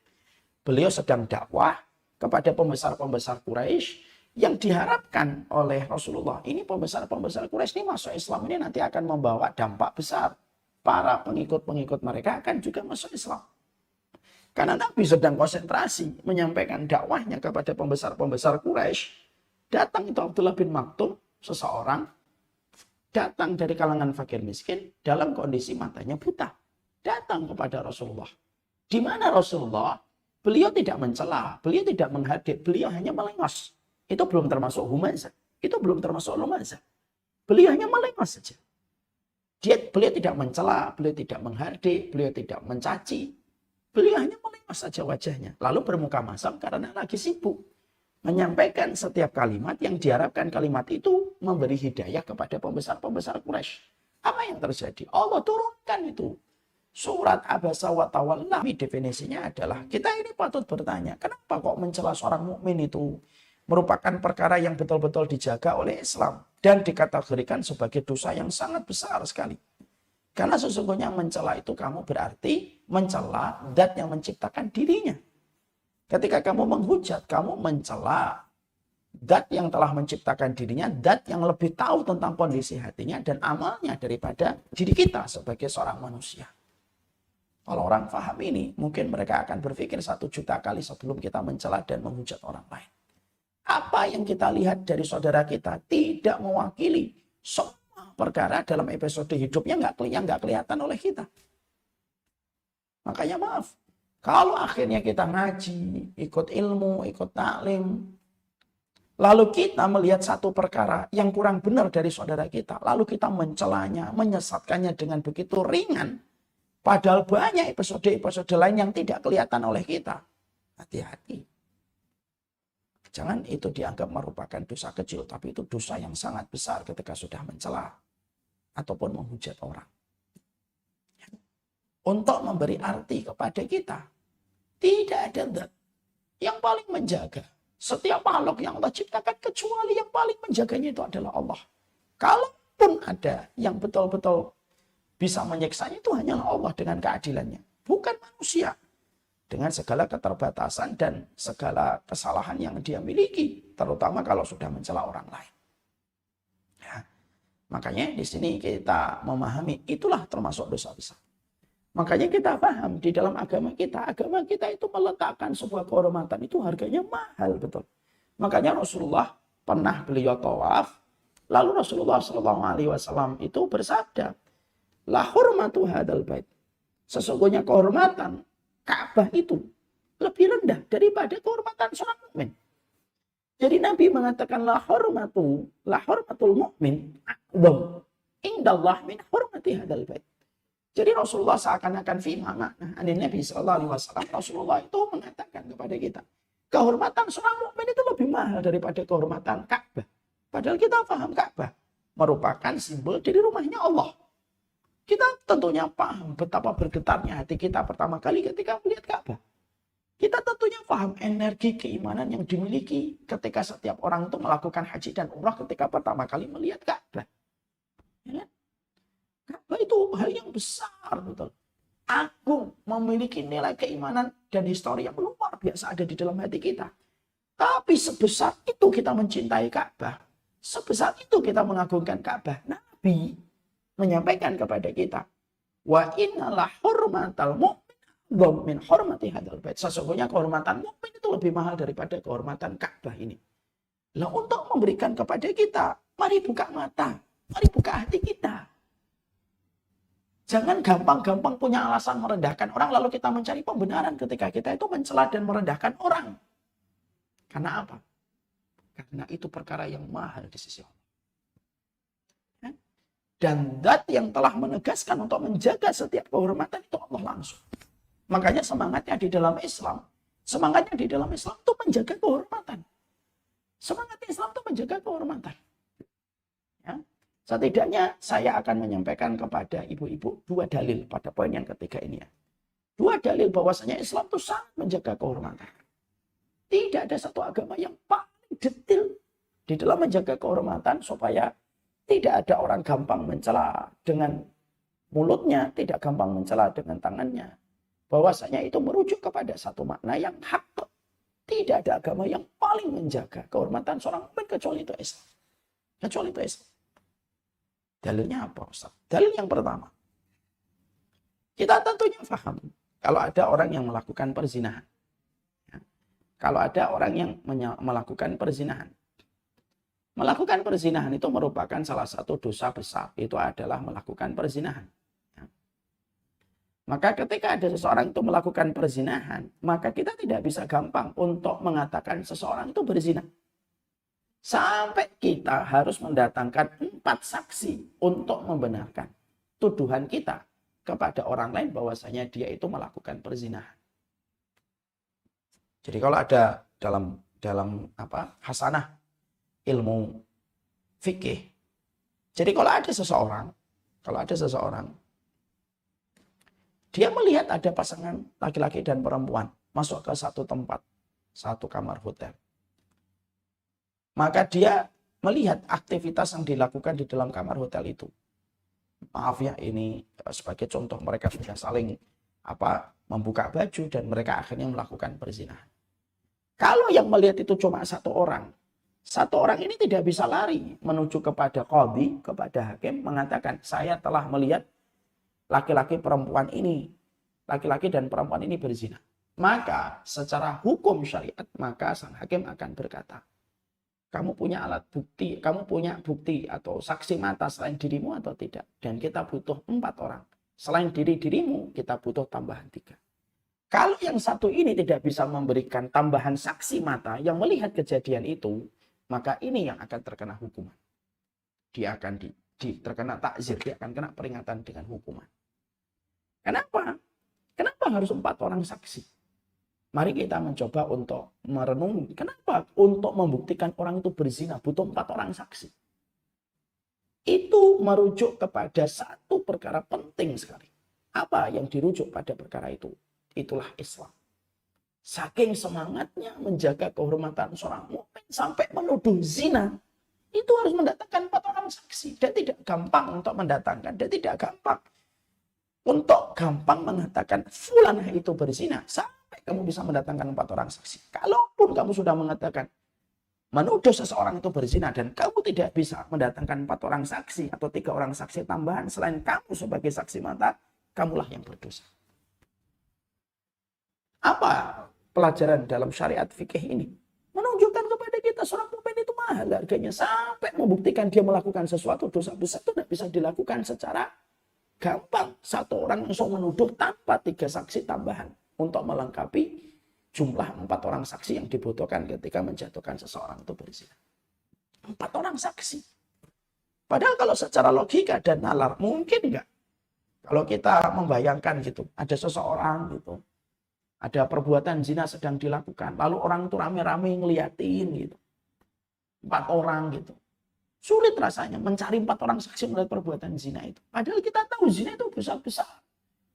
Beliau sedang dakwah kepada pembesar-pembesar Quraisy yang diharapkan oleh Rasulullah. Ini pembesar-pembesar Quraisy ini masuk Islam ini nanti akan membawa dampak besar. Para pengikut-pengikut mereka akan juga masuk Islam. Karena Nabi sedang konsentrasi menyampaikan dakwahnya kepada pembesar-pembesar Quraisy. Datang itu Abdullah bin Maktum, seseorang datang dari kalangan fakir miskin dalam kondisi matanya buta. Datang kepada Rasulullah. Di mana Rasulullah? Beliau tidak mencela, beliau tidak menghadap, beliau hanya melengos. Itu belum termasuk humazah, itu belum termasuk lumazah. Beliau hanya melengos saja. Beliau tidak mencela, beliau tidak menghadap, beliau tidak mencaci. Beliau hanya melengos saja wajahnya. Lalu bermuka masam karena lagi sibuk. Menyampaikan setiap kalimat yang diharapkan kalimat itu memberi hidayah kepada pembesar-pembesar Quraisy. Apa yang terjadi? Allah turunkan itu. Surat Abasa wa Tawalla. Definisinya adalah kita ini patut bertanya, kenapa kok mencela seorang mukmin itu merupakan perkara yang betul-betul dijaga oleh Islam dan dikategorikan sebagai dosa yang sangat besar sekali. Karena sesungguhnya mencela itu kamu berarti mencela zat yang menciptakan dirinya. Ketika kamu menghujat, kamu mencela zat yang telah menciptakan dirinya, zat yang lebih tahu tentang kondisi hatinya dan amalnya daripada diri kita sebagai seorang manusia. Kalau orang paham ini, mungkin mereka akan berpikir 1 juta kali sebelum kita mencela dan menghujat orang lain. Apa yang kita lihat dari saudara kita tidak mewakili semua perkara dalam episode hidupnya nggak kelihatan oleh kita. Makanya maaf, kalau akhirnya kita ngaji, ikut ilmu, ikut taklim, lalu kita melihat satu perkara yang kurang benar dari saudara kita, lalu kita mencelanya, menyesatkannya dengan begitu ringan, padahal banyak episode-episode lain yang tidak kelihatan oleh kita. Hati-hati. Jangan itu dianggap merupakan dosa kecil, tapi itu dosa yang sangat besar ketika sudah mencela ataupun menghujat orang. Untuk memberi arti kepada kita, tidak ada zat yang paling menjaga setiap makhluk yang Allah ciptakan, kecuali yang paling menjaganya itu adalah Allah. Kalaupun ada yang betul-betul bisa menyiksanya, itu hanyalah Allah dengan keadilannya, bukan manusia. Dengan segala keterbatasan dan segala kesalahan yang dia miliki, terutama kalau sudah mencela orang lain. Ya. Makanya di sini kita memahami itulah termasuk dosa besar. Makanya kita paham di dalam agama kita itu meletakkan sebuah kehormatan itu harganya mahal betul. Makanya Rasulullah pernah beliau tawaf, lalu Rasulullah SAW itu bersabda, la hurmatu hadal bait. Sesungguhnya kehormatan Ka'bah itu lebih rendah daripada kehormatan seorang mukmin. Jadi Nabi mengatakan la hurmatul mukmin a'dham indallah min hurmati hadzal bait. Jadi Rasulullah seakan-akan fi makna Nabi sallallahu alaihi wasallam, Rasulullah itu mengatakan kepada kita, kehormatan seorang mukmin itu lebih mahal daripada kehormatan Ka'bah. Padahal kita paham Ka'bah merupakan simbol dari rumahnya Allah. Kita tentunya paham betapa bergetarnya hati kita pertama kali ketika melihat Ka'bah. Kita tentunya paham energi keimanan yang dimiliki ketika setiap orang itu melakukan haji dan umrah ketika pertama kali melihat Ka'bah. Ya, Ka'bah itu hal yang besar, betul. Agung, memiliki nilai keimanan dan histori yang luar biasa ada di dalam hati kita. Tapi sebesar itu kita mencintai Ka'bah, sebesar itu kita mengagungkan Ka'bah. Nabi menyampaikan kepada kita, wa innalah hurmatal mu'min min hormati hadzal bait. Sesungguhnya kehormatan mukmin itu lebih mahal daripada kehormatan Ka'bah ini. Lah untuk memberikan kepada kita, mari buka mata, mari buka hati kita. Jangan gampang-gampang punya alasan merendahkan orang lalu kita mencari pembenaran ketika kita itu mencela dan merendahkan orang. Karena apa? Karena itu perkara yang mahal di sisi Allah. Dan zat yang telah menegaskan untuk menjaga setiap kehormatan itu Allah langsung. Makanya semangatnya di dalam Islam itu menjaga kehormatan. Semangat Islam itu menjaga kehormatan. Ya. Setidaknya saya akan menyampaikan kepada ibu-ibu 2 dalil pada poin yang ketiga ini. 2 dalil bahwasanya Islam itu sangat menjaga kehormatan. Tidak ada satu agama yang paling detail di dalam menjaga kehormatan supaya tidak ada orang gampang mencela dengan mulutnya, tidak gampang mencela dengan tangannya. Bahwasanya itu merujuk kepada satu makna yang hak. Tidak ada agama yang paling menjaga kehormatan seorang mukmin kecuali itu Islam. Kecuali itu Islam. Dalilnya apa, Ustaz? Dalil yang pertama. Kita tentunya paham kalau ada orang yang melakukan perzinahan. Kalau ada orang yang melakukan perzinahan. Melakukan perzinahan itu merupakan salah satu dosa besar. Itu adalah melakukan perzinahan. Maka ketika ada seseorang itu melakukan perzinahan, maka kita tidak bisa gampang untuk mengatakan seseorang itu berzina. Sampai kita harus mendatangkan 4 saksi untuk membenarkan tuduhan kita kepada orang lain bahwasanya dia itu melakukan perzinahan. Jadi kalau ada dalam hasanah ilmu fikih. Jadi kalau ada seseorang Kalau ada seseorang, dia melihat ada pasangan laki-laki dan perempuan masuk ke satu tempat, satu kamar hotel. Maka dia melihat aktivitas yang dilakukan di dalam kamar hotel itu. Maaf ya, ini sebagai contoh, mereka sudah saling membuka baju dan mereka akhirnya melakukan perzinahan. Kalau yang melihat itu cuma satu orang ini tidak bisa lari menuju kepada qadhi, kepada hakim, mengatakan saya telah melihat laki-laki dan perempuan ini berzina. Maka secara hukum syariat, maka sang hakim akan berkata, kamu punya alat bukti, kamu punya bukti atau saksi mata selain dirimu atau tidak. Dan kita butuh 4 orang. Selain dirimu, kita butuh tambahan 3. Kalau yang satu ini tidak bisa memberikan tambahan saksi mata yang melihat kejadian itu, maka ini yang akan terkena hukuman. Dia akan terkena takzir, dia akan kena peringatan dengan hukuman. Kenapa? Kenapa harus 4 orang saksi? Mari kita mencoba untuk merenungi. Kenapa untuk membuktikan orang itu berzina butuh 4 orang saksi? Itu merujuk kepada satu perkara penting sekali. Apa yang dirujuk pada perkara itu? Itulah Islam. Saking semangatnya menjaga kehormatan seorang mukmin sampai menuduh zina, itu harus mendatangkan 4 orang saksi. Dan tidak gampang untuk mendatangkan, dan tidak gampang untuk mengatakan fulanah itu berzina sampai kamu bisa mendatangkan 4 orang saksi. Kalaupun kamu sudah mengatakan menuduh seseorang itu berzina dan kamu tidak bisa mendatangkan 4 orang saksi atau 3 orang saksi tambahan selain kamu sebagai saksi mata, kamulah yang berdosa. Apa pelajaran dalam syariat fikih ini? Menunjukkan kepada kita seorang mukmin itu mahal harganya, sampai membuktikan dia melakukan sesuatu dosa besar itu tidak bisa dilakukan secara gampang. Satu orang langsung menuduh tanpa 3 saksi tambahan untuk melengkapi jumlah 4 orang saksi yang dibutuhkan ketika menjatuhkan seseorang itu berzina. 4 orang saksi. Padahal kalau secara logika dan nalar mungkin enggak. Kalau kita membayangkan gitu, ada seseorang gitu, ada perbuatan zina sedang dilakukan, lalu orang itu rame-rame ngeliatin gitu. 4 orang gitu. Sulit rasanya mencari 4 orang saksi melihat perbuatan zina itu. Padahal kita tahu zina itu besar-besar.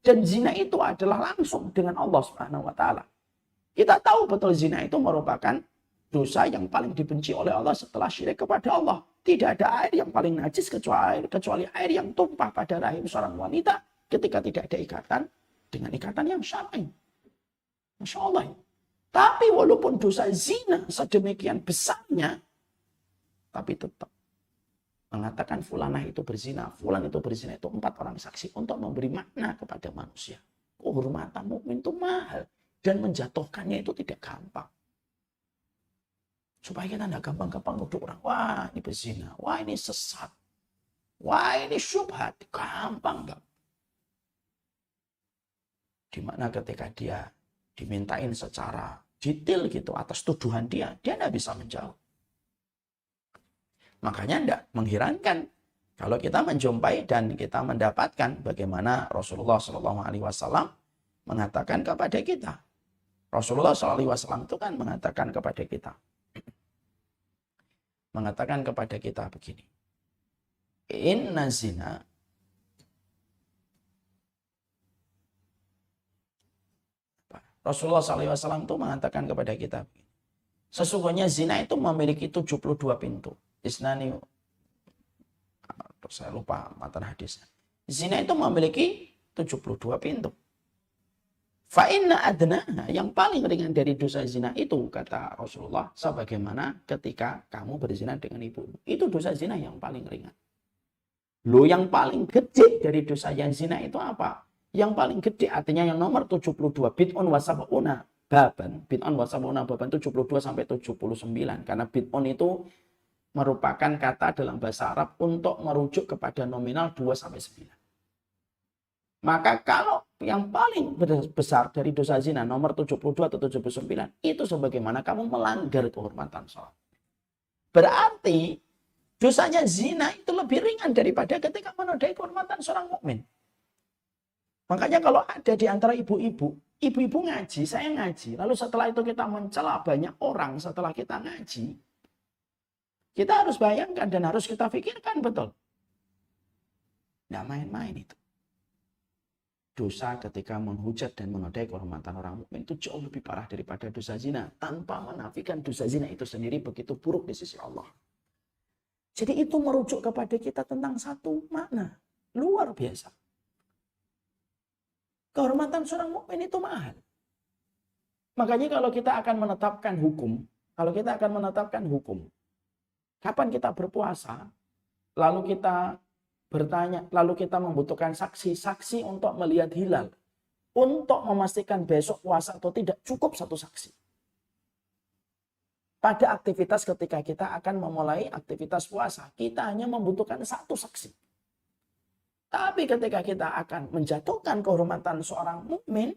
Dan zina itu adalah langsung dengan Allah Subhanahu wa taala. Kita tahu betul zina itu merupakan dosa yang paling dibenci oleh Allah setelah syirik kepada Allah. Tidak ada air yang paling najis kecuali air yang tumpah pada rahim seorang wanita ketika tidak ada ikatan dengan ikatan yang syar'i. Masya Allah. Tapi walaupun dosa zina sedemikian besarnya, tapi tetap mengatakan fulanah itu berzina, fulan itu berzina, itu 4 orang saksi untuk memberi makna kepada manusia. Kehormatan mukmin itu mahal dan menjatuhkannya itu tidak gampang. Supaya kita tidak gampang-gampang nuduh orang, wah ini berzina, wah ini sesat, wah ini syubhat, gampang. Dimana ketika dia dimintain secara detail gitu atas tuduhan dia tidak bisa menjawab. Makanya tidak mengherankan kalau kita menjumpai dan kita mendapatkan bagaimana Rasulullah SAW mengatakan kepada kita. Rasulullah SAW itu kan mengatakan kepada kita begini. Inna zina Rasulullah SAW itu mengatakan kepada kita, sesungguhnya zina itu memiliki 72 pintu. Isnani, saya lupa matan hadisnya. Zina itu memiliki 72 pintu. Fa'inna adnaha, yang paling ringan dari dosa zina itu, kata Rasulullah, sebagaimana ketika kamu berzina dengan ibumu. Itu dosa zina yang paling ringan. Loh, yang paling gede dari dosa yang zina itu apa? Yang paling gede artinya yang nomor 72, bid'un wa sab'una baban. Bid'un wa sab'una baban 72 sampai 79. Karena bid'un itu merupakan kata dalam bahasa Arab untuk merujuk kepada nominal 2 sampai 9. Maka kalau yang paling besar dari dosa zina nomor 72 atau 79 itu sebagaimana kamu melanggar kehormatan sholat. Berarti dosanya zina itu lebih ringan daripada ketika menodai kehormatan seorang mukmin. Makanya kalau ada di antara ibu-ibu ngaji, saya ngaji, lalu setelah itu kita mencela banyak orang setelah kita ngaji, kita harus bayangkan dan harus kita pikirkan betul. Nggak main-main itu. Dosa ketika menghujat dan menodai kehormatan orang mukmin itu jauh lebih parah daripada dosa zina. Tanpa menafikan dosa zina itu sendiri begitu buruk di sisi Allah. Jadi itu merujuk kepada kita tentang satu makna. Luar biasa. Kehormatan seorang mukmin itu mahal. Makanya kalau kita akan menetapkan hukum, kapan kita berpuasa, lalu kita bertanya, lalu kita membutuhkan saksi untuk melihat hilal, untuk memastikan besok puasa atau tidak, cukup satu saksi. Pada aktivitas ketika kita akan memulai aktivitas puasa, kita hanya membutuhkan satu saksi. Tapi ketika kita akan menjatuhkan kehormatan seorang mukmin,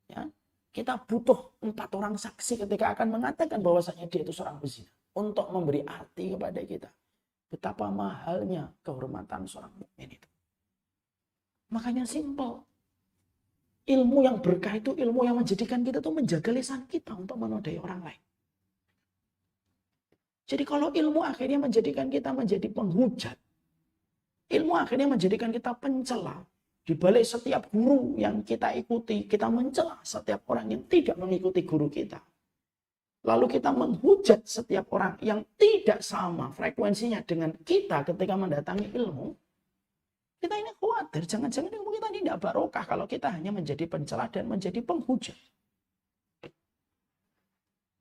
ya, kita butuh 4 orang saksi ketika akan mengatakan bahwasanya dia itu seorang pezina, untuk memberi arti kepada kita betapa mahalnya kehormatan seorang mukmin itu. Makanya simpel. Ilmu yang berkah itu ilmu yang menjadikan kita tuh menjaga lisan kita untuk menodai orang lain. Jadi kalau ilmu akhirnya menjadikan kita menjadi penghujat, ilmu akhirnya menjadikan kita pencela, di balik setiap guru yang kita ikuti, kita mencela setiap orang yang tidak mengikuti guru kita. Lalu kita menghujat setiap orang yang tidak sama frekuensinya dengan kita ketika mendatangi ilmu. Kita ini khawatir, jangan-jangan ilmu kita tidak barokah kalau kita hanya menjadi pencela dan menjadi penghujat.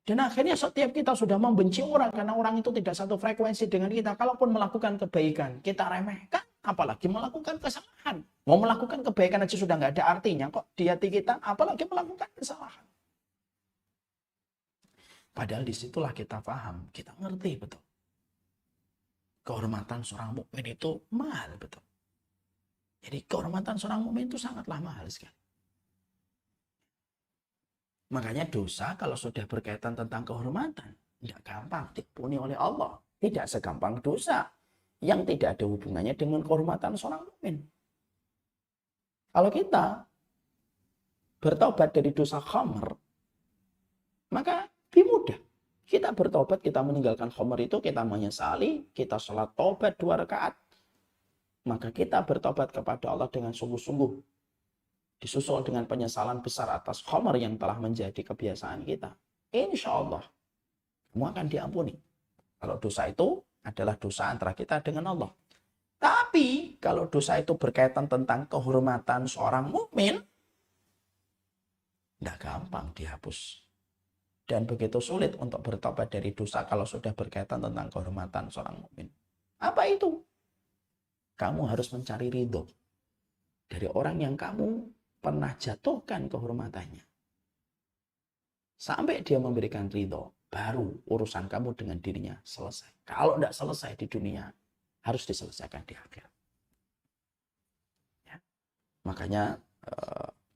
Dan akhirnya setiap kita sudah membenci orang karena orang itu tidak satu frekuensi dengan kita. Kalaupun melakukan kebaikan, kita remehkan. Apalagi melakukan kesalahan. Mau melakukan kebaikan aja sudah nggak ada artinya kok di hati kita, apalagi melakukan kesalahan. Padahal disitulah kita paham, kita ngerti betul. Kehormatan seorang mukmin itu mahal betul. Jadi kehormatan seorang mukmin itu sangatlah mahal sekali. Makanya dosa kalau sudah berkaitan tentang kehormatan, tidak gampang diampuni oleh Allah. Tidak segampang dosa yang tidak ada hubungannya dengan kehormatan seorang mukmin. Kalau kita bertobat dari dosa khamr, maka lebih mudah. Kita bertobat, kita meninggalkan khamr itu, kita menyesali, kita sholat tobat 2 rakaat. Maka kita bertobat kepada Allah dengan sungguh-sungguh. Disusul dengan penyesalan besar atas khamr yang telah menjadi kebiasaan kita. Insya Allah, semua akan diampuni. Kalau dosa itu adalah dosa antara kita dengan Allah. Tapi kalau dosa itu berkaitan tentang kehormatan seorang mukmin, tidak gampang dihapus. Dan begitu sulit untuk bertobat dari dosa kalau sudah berkaitan tentang kehormatan seorang mukmin. Apa itu? Kamu harus mencari ridho dari orang yang kamu pernah jatuhkan kehormatannya. Sampai dia memberikan ridho, baru urusan kamu dengan dirinya selesai. Kalau tidak selesai di dunia, harus diselesaikan di akhirat. Ya. Makanya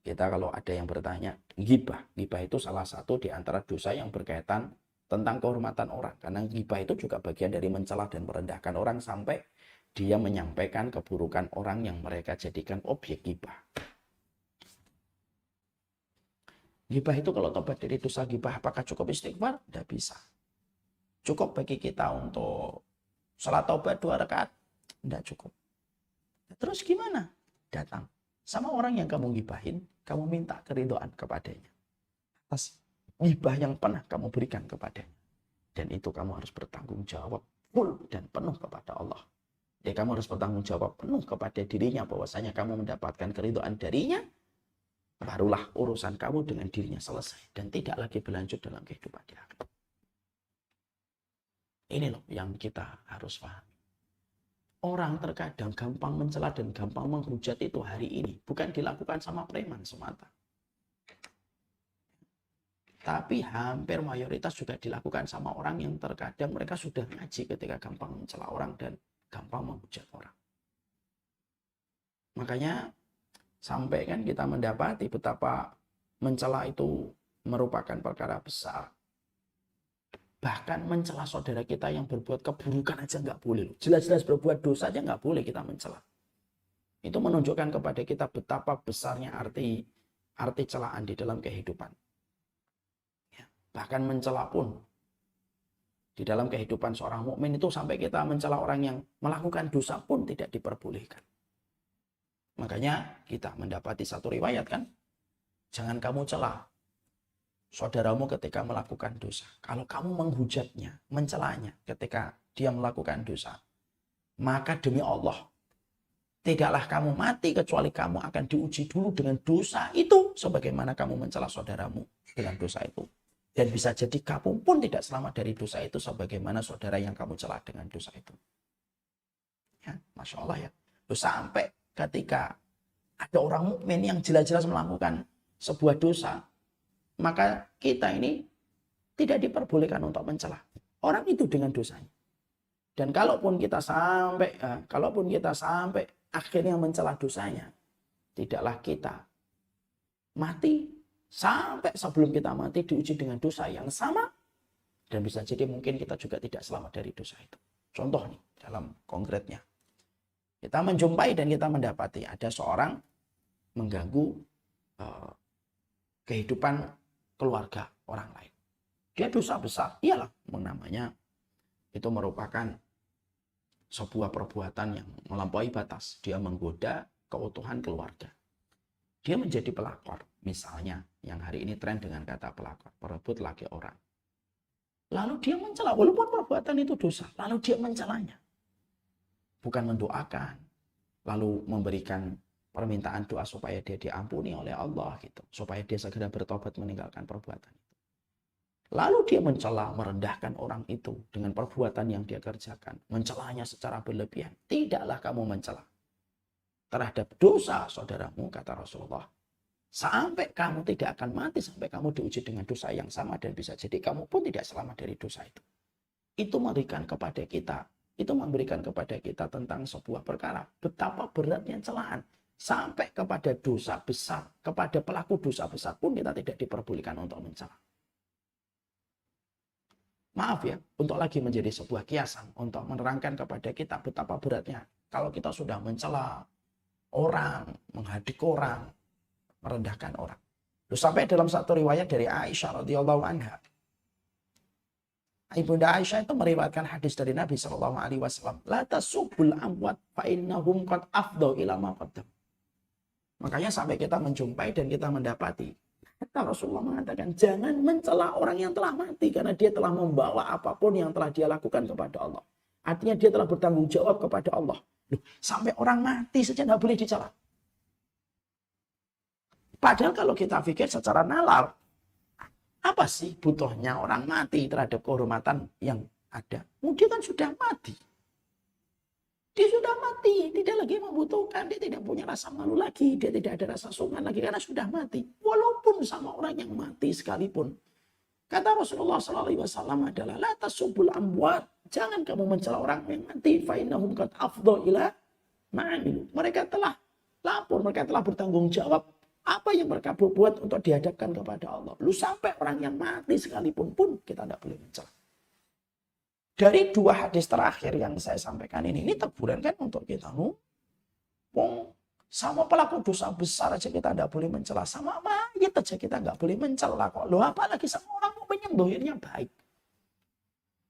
kita kalau ada yang bertanya, ghibah itu salah satu di antara dosa yang berkaitan tentang kehormatan orang. Karena ghibah itu juga bagian dari mencela dan merendahkan orang sampai dia menyampaikan keburukan orang yang mereka jadikan objek ghibah. Ghibah itu kalau tobat dari dosa ghibah, apakah cukup istighfar? Tidak bisa. Cukup bagi kita untuk salat taubat 2 rakaat? Tidak cukup. Terus gimana? Datang sama orang yang kamu gibahin, kamu minta keridhaan kepadanya atas ghibah yang pernah kamu berikan kepadanya. Dan itu kamu harus bertanggung jawab full dan penuh kepada Allah. Jadi kamu harus bertanggung jawab penuh kepada dirinya bahwasanya kamu mendapatkan keridhaan darinya. Barulah urusan kamu dengan dirinya selesai dan tidak lagi berlanjut dalam kehidupan di akhirat. Ini loh yang kita harus pahami. Orang terkadang gampang mencela dan gampang menghujat itu hari ini bukan dilakukan sama preman semata. Tapi hampir mayoritas juga dilakukan sama orang yang terkadang mereka sudah ngaji ketika gampang mencela orang dan gampang menghujat orang. Makanya sampai kan kita mendapati betapa mencela itu merupakan perkara besar. Bahkan mencela saudara kita yang berbuat keburukan aja nggak boleh. Jelas-jelas berbuat dosa aja nggak boleh kita mencela. Itu menunjukkan kepada kita betapa besarnya arti celaan di dalam kehidupan. Ya, bahkan mencela pun di dalam kehidupan seorang mukmin itu sampai kita mencela orang yang melakukan dosa pun tidak diperbolehkan. Makanya kita mendapati satu riwayat kan, jangan kamu cela saudaramu ketika melakukan dosa. Kalau kamu menghujatnya, mencelanya ketika dia melakukan dosa, maka demi Allah, tidaklah kamu mati kecuali kamu akan diuji dulu dengan dosa itu, sebagaimana kamu mencela saudaramu dengan dosa itu. Dan bisa jadi kamu pun tidak selamat dari dosa itu, sebagaimana saudara yang kamu celah dengan dosa itu. Ya, Masya Allah ya. Loh, sampai ketika ada orang mukmin yang jelas-jelas melakukan sebuah dosa, maka kita ini tidak diperbolehkan untuk mencela orang itu dengan dosanya. Dan kalaupun kita sampai akhirnya mencela dosanya, tidaklah kita mati sampai sebelum kita mati diuji dengan dosa yang sama, dan bisa jadi mungkin kita juga tidak selamat dari dosa itu. Contoh nih, dalam konkretnya, kita menjumpai dan kita mendapati ada seorang mengganggu kehidupan keluarga orang lain. Dia dosa besar, iyalah namanya itu merupakan sebuah perbuatan yang melampaui batas. Dia menggoda keutuhan keluarga. Dia menjadi pelakor, misalnya yang hari ini tren dengan kata pelakor, perebut laki orang. Lalu dia mencela, walaupun perbuatan itu dosa, lalu dia mencelanya. Bukan mendoakan, lalu memberikan permintaan doa supaya dia diampuni oleh Allah gitu, supaya dia segera bertobat meninggalkan perbuatan itu. Lalu dia mencela, merendahkan orang itu dengan perbuatan yang dia kerjakan, mencelanya secara berlebihan. Tidaklah kamu mencela terhadap dosa saudaramu, kata Rasulullah, sampai kamu tidak akan mati, sampai kamu diuji dengan dosa yang sama, dan bisa jadi kamu pun tidak selamat dari dosa itu. Itu memberikan kepada kita tentang sebuah perkara, betapa beratnya celaan. Sampai kepada dosa besar, kepada pelaku dosa besar pun kita tidak diperbolehkan untuk mencela. Maaf ya, untuk lagi menjadi sebuah kiasan, untuk menerangkan kepada kita betapa beratnya kalau kita sudah mencela orang, menghadik orang, merendahkan orang. Terus sampai dalam satu riwayat dari Aisyah radhiyallahu anha, Ibunda Aisyah itu meriwayatkan hadis dari Nabi SAW, la tasubul amwat fa innahum qad afdau ila ma qaddam. Makanya sampai kita menjumpai dan kita mendapati, kata Rasulullah mengatakan, jangan mencela orang yang telah mati, karena dia telah membawa apapun yang telah dia lakukan kepada Allah. Artinya dia telah bertanggung jawab kepada Allah. Loh, sampai orang mati saja tidak boleh dicela. Padahal kalau kita pikir secara nalar, apa sih butuhnya orang mati terhadap kehormatan yang ada? Dia kan sudah mati. Dia sudah mati, tidak lagi membutuhkan, dia tidak punya rasa malu lagi, dia tidak ada rasa sungkan lagi karena sudah mati. Walaupun sama orang yang mati sekalipun. Kata Rasulullah SAW adalah, la tasubul amwat, jangan kamu mencela orang yang mati, fa innahum qad afdau ila ma'amilu. Mereka telah lapor, mereka telah bertanggung jawab apa yang mereka berbuat untuk dihadapkan kepada Allah. Lu sampai orang yang mati sekalipun pun kita tidak boleh mencela. Dari dua hadis terakhir yang saya sampaikan ini teguran kan untuk kita. Sama pelaku dosa besar aja kita tidak boleh mencela. Sama mayit aja kita nggak boleh mencela kok. Loh, apalagi sama orang mukmin yang dohirnya baik.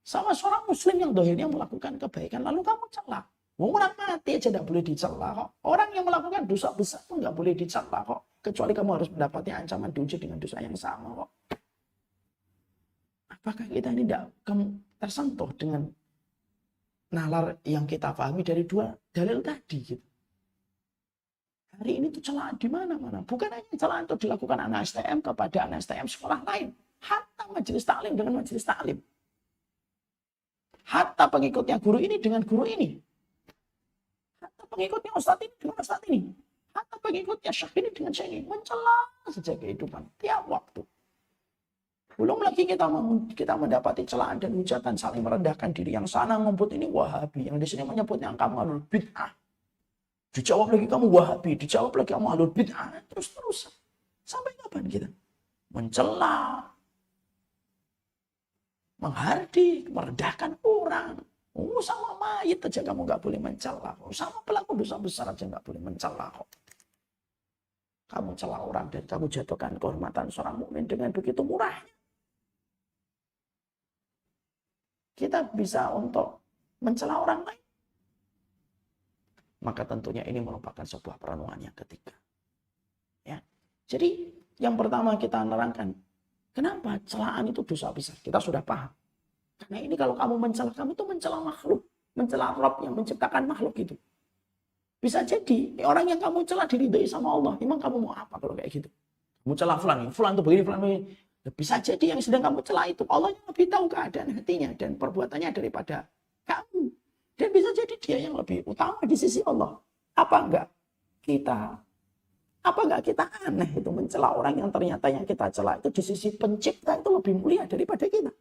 Sama seorang muslim yang dohirnya melakukan kebaikan lalu kamu cela. Orang mati aja tidak boleh dicela kok. Orang yang melakukan dosa besar pun nggak boleh dicela kok. Kecuali kamu harus mendapati ancaman diuji dengan dosa yang sama kok. Apakah kita ini tidak tersentuh dengan nalar yang kita pahami dari dua dalil tadi gitu. Hari ini tuh celaan di mana-mana. Bukan hanya celaan itu dilakukan anak STM kepada anak STM sekolah lain. Hatta majelis taklim dengan majelis taklim. Hatta pengikutnya guru ini dengan guru ini. Hatta pengikutnya ustadz ini dengan ustadz ini. Hatta pengikutnya syekh ini dengan syekh ini. Mencela saja kehidupan tiap waktu. Belum lagi kita mendapati celaan dan hujatan saling merendahkan diri. Yang sana ngumput ini Wahabi, yang di sini menyebut yang kamu alul bid'ah. Dijawab lagi kamu Wahabi, dijawab lagi kamu alul bid'ah. Terus sampai kapan kita mencela, menghardik, merendahkan orang? Sama mayit aja kamu nggak boleh mencela. Sama pelaku dosa besar aja nggak boleh mencela kok. Kamu celah orang dan kamu jatuhkan kehormatan seorang mukmin dengan begitu murahnya. Kita bisa untuk mencela orang lain. maka tentunya ini merupakan sebuah perenungan yang ketiga. Ya. Jadi yang pertama kita nerangkan, kenapa celaan itu dosa besar? Kita sudah paham. Karena ini kalau kamu mencela, kamu itu mencela makhluk, mencela Rabb yang menciptakan makhluk itu. Bisa jadi orang yang kamu cela diridhoi sama Allah. Emang kamu mau apa kalau kayak gitu? Kamu cela fulan itu begini, fulan begini. Bisa jadi yang sedang kamu cela itu Allah yang lebih tahu keadaan hatinya dan perbuatannya daripada kamu. Dan bisa jadi dia yang lebih utama di sisi Allah. Apa enggak kita aneh itu mencela orang yang ternyata yang kita cela itu di sisi pencipta itu lebih mulia daripada kita.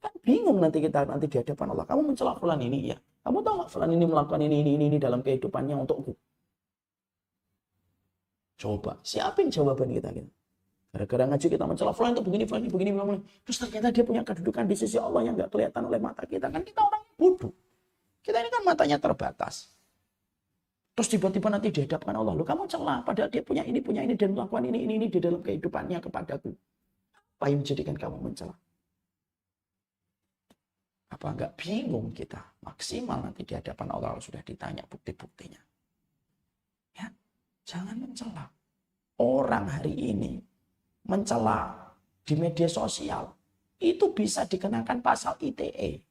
Kan bingung nanti kita di hadapan Allah. Kamu mencela fulan ini ya. Kamu tahu nggak fulan ini melakukan ini dalam kehidupannya untukku. Coba siapin jawaban kita gitu. Gara-gara ngaji kita mencela fulan itu begini. Terus ternyata dia punya kedudukan di sisi Allah yang nggak kelihatan oleh mata kita. Kan kita orang bodoh. Kita ini kan matanya terbatas. Terus tiba-tiba nanti dihadapkan Allah. Lu kamu celah padahal dia punya ini dan melakukan ini di dalam kehidupannya kepadaku. Apa yang menjadikan kamu mencela? Apa enggak bingung kita? Maksimal nanti di hadapan Allah sudah ditanya bukti-buktinya. Ya, jangan mencela. Orang hari ini mencela di media sosial itu bisa dikenakan pasal ITE.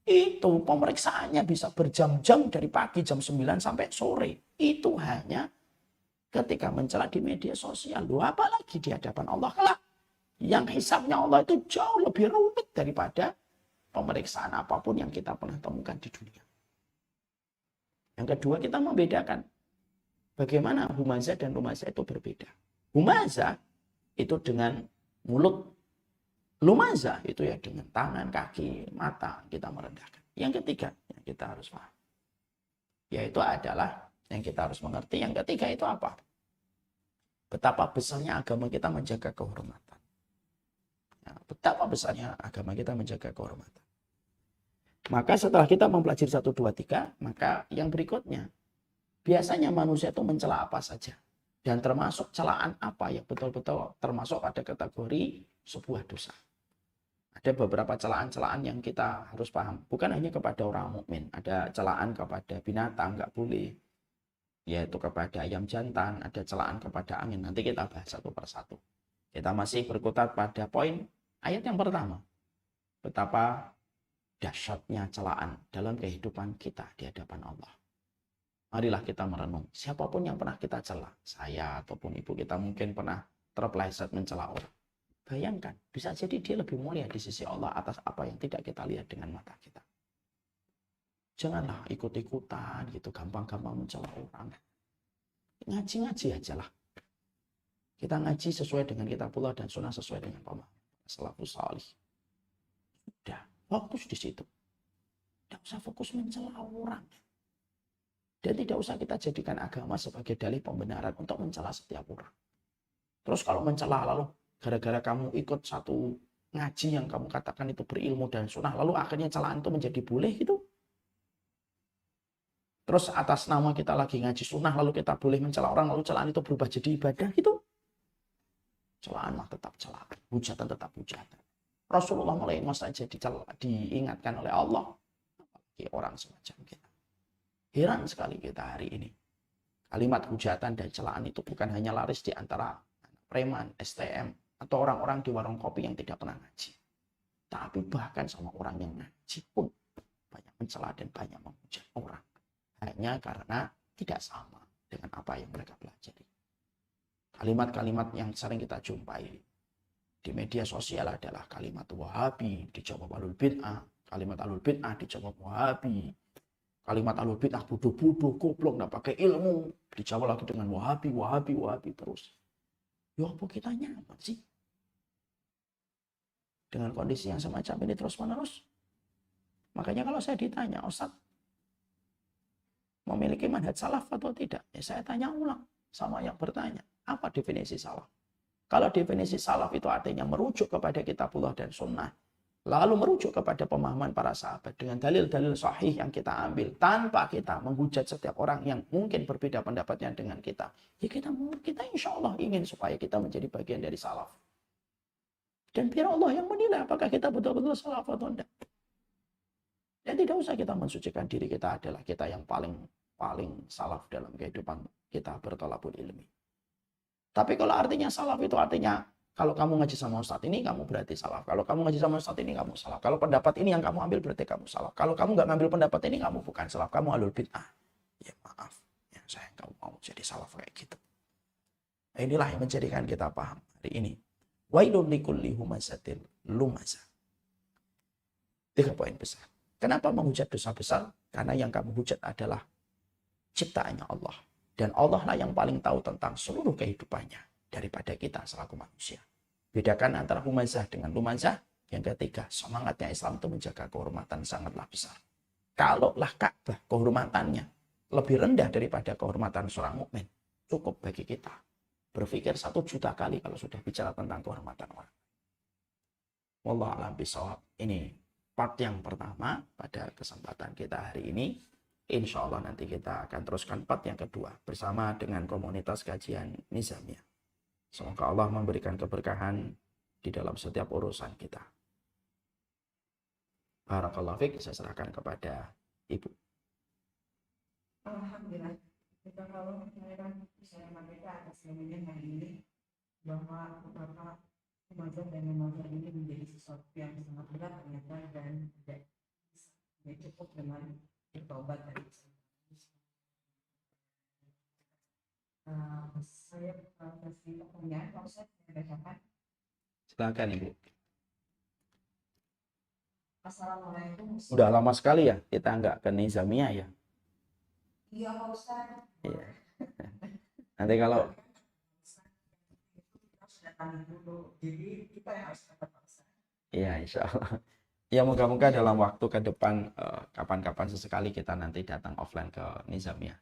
Itu pemeriksaannya bisa berjam-jam dari pagi jam 9 sampai sore. Itu hanya ketika mencela di media sosial. Lu apalagi di hadapan Allah kelak. Yang hisabnya Allah itu jauh lebih rumit daripada pemeriksaan apapun yang kita pernah temukan di dunia. Yang kedua, kita membedakan bagaimana humazah dan lumazah itu berbeda. Humazah itu dengan mulut. Lumazah itu ya dengan tangan, kaki, mata kita merendahkan. Yang ketiga yang kita harus paham, yaitu adalah yang kita harus mengerti. Yang ketiga itu apa? Betapa besarnya agama kita menjaga kehormatan. Ya, betapa besarnya agama kita menjaga kehormatan. Maka setelah kita mempelajari 1, 2, 3, maka yang berikutnya, biasanya manusia itu mencela apa saja. Dan termasuk celaan apa yang betul-betul termasuk pada kategori sebuah dosa. Ada beberapa celaan-celaan yang kita harus paham. Bukan hanya kepada orang mukmin, ada celaan kepada binatang, nggak boleh. Yaitu kepada ayam jantan, ada celaan kepada angin. Nanti kita bahas satu persatu. Kita masih berkutat pada poin ayat yang pertama. Betapa dahsyatnya celaan dalam kehidupan kita di hadapan Allah. Marilah kita merenung. Siapapun yang pernah kita cela, saya ataupun ibu kita mungkin pernah terpeleset mencela orang. Bayangkan, bisa jadi dia lebih mulia di sisi Allah atas apa yang tidak kita lihat dengan mata kita. Janganlah ikut-ikutan gitu, gampang-gampang mencela orang. Ngaji-ngaji aja lah. Kita ngaji sesuai dengan kitabullah dan sunnah sesuai dengan pemahaman salafus salih. Sudah, fokus di situ. Tidak usah fokus mencela orang. Dan tidak usah kita jadikan agama sebagai dalih pembenaran untuk mencela setiap orang. Terus kalau mencela lalu gara-gara kamu ikut satu ngaji yang kamu katakan itu berilmu dan sunnah, lalu akhirnya celaan itu menjadi boleh gitu. Terus atas nama kita lagi ngaji sunnah, lalu kita boleh mencela orang, lalu celaan itu berubah jadi ibadah gitu. Celaan mah tetap celaan, hujatan tetap hujatan. Rasulullah mulai saja diingatkan oleh Allah, apalagi orang semacam kita. Heran sekali kita hari ini. Kalimat hujatan dan celaan itu bukan hanya laris di antara preman, STM, atau orang-orang di warung kopi yang tidak pernah ngaji. Tapi bahkan sama orang yang ngaji pun banyak mencela dan banyak menghujat orang. Hanya karena tidak sama dengan apa yang mereka pelajari. Kalimat-kalimat yang sering kita jumpai di media sosial adalah kalimat Wahabi dijawab Ahlul Bid'ah, kalimat Ahlul Bid'ah dijawab Wahabi, kalimat Ahlul Bid'ah bodoh-bodoh, goblok, nggak pakai ilmu, dijawab lagi dengan Wahabi terus. Ya apa kita nyaman sih dengan kondisi yang semacam ini terus-menerus? Makanya kalau saya ditanya, Ustaz, memiliki manhaj salaf atau tidak? Ya saya tanya ulang sama yang bertanya, apa definisi salaf? Kalau definisi salaf itu artinya merujuk kepada kitabullah dan sunnah, lalu merujuk kepada pemahaman para sahabat dengan dalil-dalil sahih yang kita ambil tanpa kita menghujat setiap orang yang mungkin berbeda pendapatnya dengan kita. Ya kita insya Allah ingin supaya kita menjadi bagian dari salaf. Dan biar Allah yang menilai apakah kita betul-betul salaf atau tidak. Dan tidak usah kita mensucikan diri kita adalah kita yang paling salaf dalam kehidupan kita bertolabul ilmi. Tapi kalau artinya salaf itu artinya kalau kamu ngaji sama ustadz ini kamu berarti salaf. Kalau kamu ngaji sama ustadz ini kamu salaf. Kalau pendapat ini yang kamu ambil berarti kamu salaf. Kalau kamu nggak ngambil pendapat ini kamu bukan salaf. Kamu alul bid'ah. Ya maaf, ya saya nggak mau jadi salaf kayak gitu. Nah, inilah yang menjadikan kita paham hari ini. Wailul likulli humazatil lumazah. 3 poin besar. Kenapa menghujat dosa besar? Karena yang kamu hujat adalah ciptaannya Allah. Dan Allah lah yang paling tahu tentang seluruh kehidupannya daripada kita selaku manusia. Bedakan antara humazah dengan lumazah. Yang ketiga, semangatnya Islam itu menjaga kehormatan sangatlah besar. Kalaulah Ka'bah kehormatannya lebih rendah daripada kehormatan seorang mukmin, cukup bagi kita berpikir 1 juta kali kalau sudah bicara tentang kehormatan orang. Wallahu a'lam bishawab. Ini part yang pertama pada kesempatan kita hari ini. Insya Allah nanti kita akan teruskan part yang kedua bersama dengan komunitas kajian Nizamiyah. Semoga Allah memberikan keberkahan di dalam setiap urusan kita. Barakallahu fiik, saya serahkan kepada Ibu. Alhamdulillah, kita kalau bisa kita atas kemudian hari ini bahwa beberapa mazhab dan mazhab ini menjadi sesuatu yang sangat berat ternyata dan tidak cukup dengan bertobat dari saya kasih pertanyaan, kalau saya bacakan. Silakan Ibu. Assalamualaikum. Udah lama sekali ya kita nggak ke Nizamiyah ya. Iya Pak Ustaz. Iya. Nanti kalau jadi kita yang harus dapat Pak Ustaz. iya insya Allah. Ya moga-moga dalam waktu ke depan kapan-kapan sesekali kita nanti datang offline ke Nizamiyah.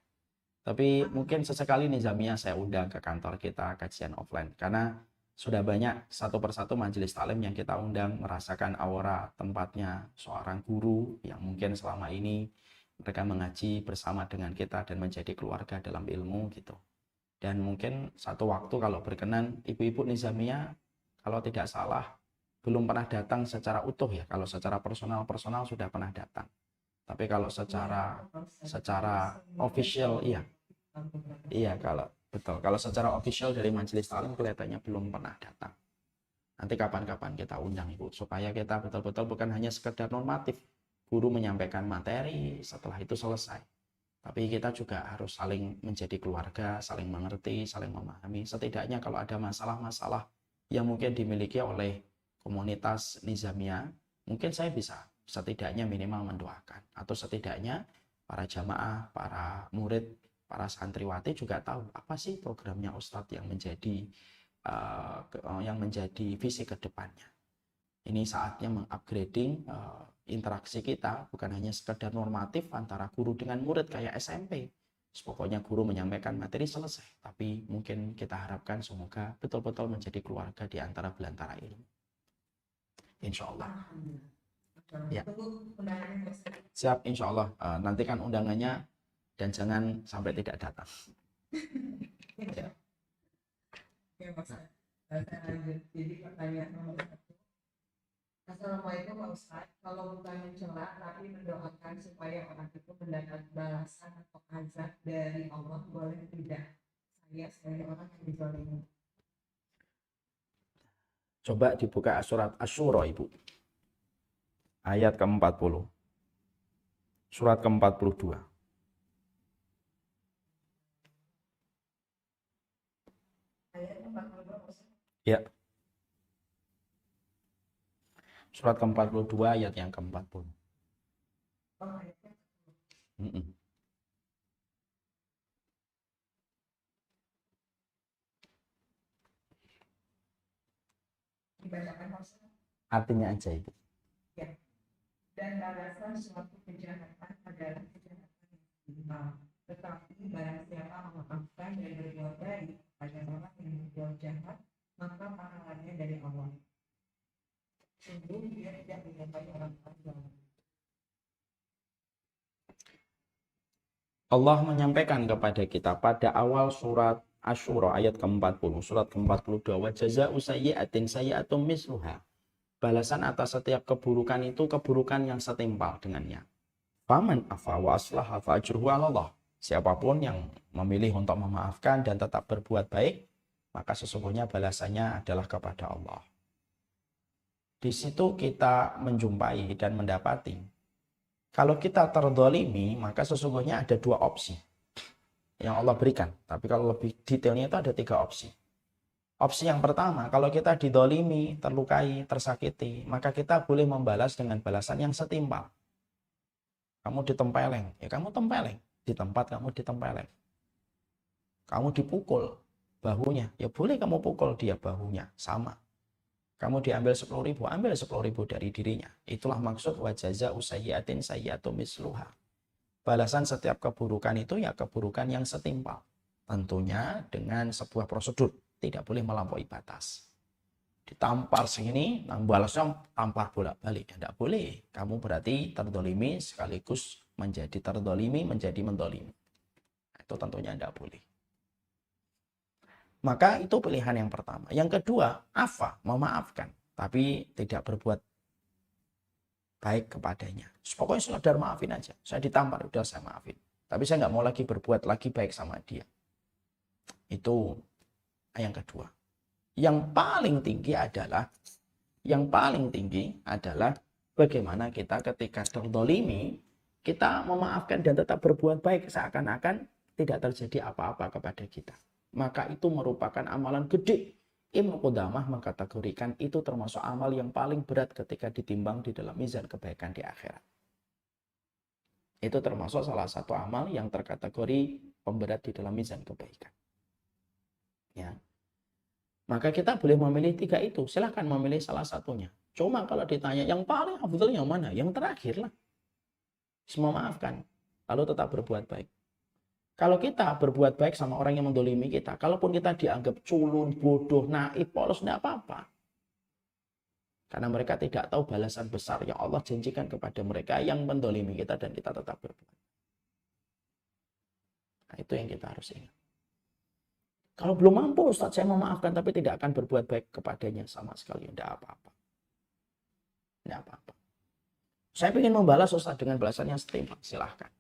Tapi mungkin sesekali Nizamiyah saya undang ke kantor kita kajian offline karena sudah banyak satu persatu majelis taklim yang kita undang merasakan aura tempatnya seorang guru yang mungkin selama ini mereka mengaji bersama dengan kita dan menjadi keluarga dalam ilmu gitu. Dan mungkin satu waktu kalau berkenan ibu-ibu Nizamiyah kalau tidak salah belum pernah datang secara utuh ya. Kalau secara personal sudah pernah datang. Tapi kalau secara official iya. Iya kalau betul. Kalau secara official dari majelis taklim kelihatannya belum pernah datang. Nanti kapan-kapan kita undang Ibu supaya kita betul-betul bukan hanya sekedar normatif. Guru menyampaikan materi, setelah itu selesai. Tapi kita juga harus saling menjadi keluarga, saling mengerti, saling memahami. Setidaknya kalau ada masalah-masalah yang mungkin dimiliki oleh komunitas Nizamiyah, mungkin saya bisa setidaknya minimal mendoakan. Atau setidaknya para jamaah, para murid, para santriwati juga tahu apa sih programnya Ustadz yang menjadi visi ke depannya. Ini saatnya mengupgrading interaksi kita, bukan hanya sekedar normatif antara guru dengan murid kayak SMP. Pokoknya guru menyampaikan materi selesai, tapi mungkin kita harapkan semoga betul-betul menjadi keluarga di antara belantara ilmu. Insya Allah. Ya. Siap, insya Allah. Nantikan undangannya dan jangan sampai tidak datang. Ya. Ya, Pak Ustaz. Saya lanjut. Jadi pertanyaan nomor 1. Assalamualaikum Pak Ustaz. Kalau bukan mencela tapi mendoakan supaya orang itu mendapat balasan atau azab dari Allah, boleh tidak? Saya sebagai orang yang dizalimi. Coba dibuka surat Asy-Syura Ibu. Ayat ke-40. Surat ke-42. Ayat 42 Pak Ustaz. Ya. Surat ke-42 ayat yang ke-40. Ayatnya. Dibacakan Pak Ustaz. Artinya aja Ibu. Ya. Dan balasan suatu kejahatan adalah kejahatan yang minimal. Tetapi barang siapa memaafkan dan berbuat baik pada orang yang berbuat jahat, maka pahalanya dari Allah. Sungguh dia tidak menyukai orang lain. Allah menyampaikan kepada kita pada awal surat Asy-Syura ayat ke-40, surat ke-42, wa jazaa'u sayyi'atin sayyi'atun misluha. Balasan atas setiap keburukan itu keburukan yang setimpal dengannya. Faman afa wa aslaha fa ajruhu 'ala Allah. Siapapun yang memilih untuk memaafkan dan tetap berbuat baik, maka sesungguhnya balasannya adalah kepada Allah. Di situ kita menjumpai dan mendapati, kalau kita terdolimi, maka sesungguhnya ada dua opsi yang Allah berikan. Tapi kalau lebih detailnya itu ada 3 opsi. Opsi yang pertama, kalau kita didolimi, terlukai, tersakiti, maka kita boleh membalas dengan balasan yang setimpal. Kamu ditempeleng, ya kamu tempeleng. Di tempat kamu ditempeleng. Kamu dipukul bahunya, ya boleh kamu pukul dia bahunya, sama. Kamu diambil 10.000, ambil 10.000 dari dirinya. Itulah maksud wajaza usayyatin sayyatu misluha. Balasan setiap keburukan itu ya keburukan yang setimpal. Tentunya dengan sebuah prosedur. Tidak boleh melampaui batas. Ditampar segini, balasnya tampar bolak-balik. Tidak boleh. Kamu berarti terdolimi sekaligus menjadi terdolimi, menjadi mendolimi. Itu tentunya tidak boleh. Maka itu pilihan yang pertama. Yang kedua, afa, memaafkan. Tapi tidak berbuat baik kepadanya. Pokoknya sekedar maafin aja. Saya ditampar, udah saya maafin. Tapi saya nggak mau lagi berbuat lagi baik sama dia. Itu yang kedua. Yang paling tinggi adalah bagaimana kita ketika terdolimi, kita memaafkan dan tetap berbuat baik seakan-akan tidak terjadi apa-apa kepada kita. Maka itu merupakan amalan gede. Ibnu Qudamah mengkategorikan itu termasuk amal yang paling berat ketika ditimbang di dalam mizan kebaikan di akhirat. Itu termasuk salah satu amal yang terkategori pemberat di dalam mizan kebaikan. Ya. Maka kita boleh memilih 3 itu. Silahkan memilih salah satunya. Cuma kalau ditanya yang paling afdal yang mana? Yang terakhir lah. Semua maafkan. Lalu tetap berbuat baik. Kalau kita berbuat baik sama orang yang mendolimi kita, kalaupun kita dianggap culun, bodoh, naif, polos, tidak apa-apa. Karena mereka tidak tahu balasan besar yang Allah janjikan kepada mereka yang mendolimi kita dan kita tetap berbuat. Nah, itu yang kita harus ingat. Kalau belum mampu, Ustaz, saya memaafkan tapi tidak akan berbuat baik kepadanya sama sekali. Tidak apa-apa. Tidak apa-apa. Saya ingin membalas Ustaz dengan balasan yang setimpal. Silahkan.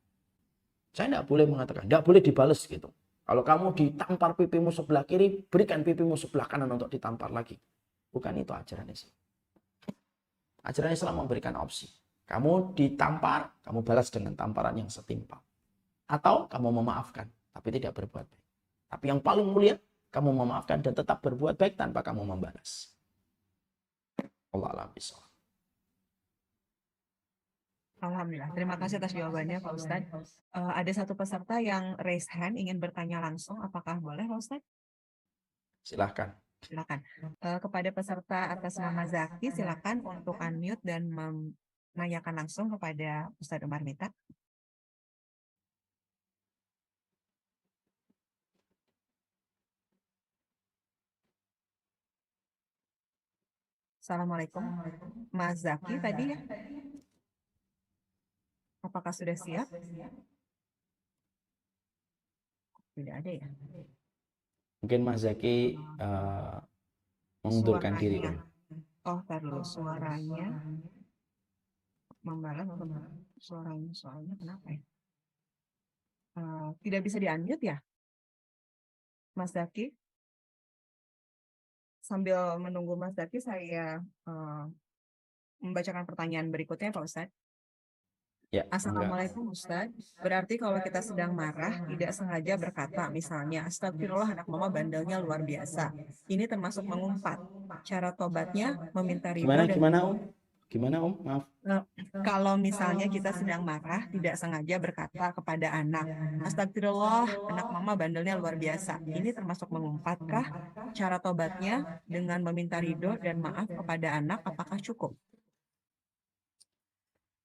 Saya tidak boleh mengatakan, tidak boleh dibalas gitu. Kalau kamu ditampar pipimu sebelah kiri, berikan pipimu sebelah kanan untuk ditampar lagi. Bukan itu ajaran Islam. Ajaran Islam memberikan opsi. Kamu ditampar, kamu balas dengan tamparan yang setimpal. Atau kamu memaafkan, tapi tidak berbuat baik. Tapi yang paling mulia, kamu memaafkan dan tetap berbuat baik tanpa kamu membalas. Allah a'lam bishawab. Alhamdulillah. Terima kasih atas jawabannya, Pak Ustadz. Ada satu peserta yang raise hand ingin bertanya langsung. Apakah boleh, Pak Ustadz? Silahkan. Silakan. Kepada peserta atas nama Zaki, silakan untuk unmute dan menanyakan langsung kepada Ustadz Umar Mita. Assalamualaikum. Mas Zaki tadi ya. Apakah sudah siap? Tidak ada ya. Mungkin Mas Zaki mengundurkan diri dulu. Oh, tar dulu. Suaranya membalas suaranya kenapa ya? Tidak bisa di-unmute ya? Mas Zaki? Sambil menunggu Mas Zaki, saya membacakan pertanyaan berikutnya, Pak Ustadz. Ya, Assalamualaikum Ustadz. Berarti kalau kita sedang marah, tidak sengaja berkata, misalnya, astagfirullah anak mama bandelnya luar biasa. Ini termasuk mengumpat. Cara tobatnya meminta ridho Gimana Om? Maaf. Kalau misalnya kita sedang marah, tidak sengaja berkata kepada anak, astagfirullah anak mama bandelnya luar biasa. Ini termasuk mengumpatkah? Cara tobatnya dengan meminta ridho dan maaf kepada anak, apakah cukup?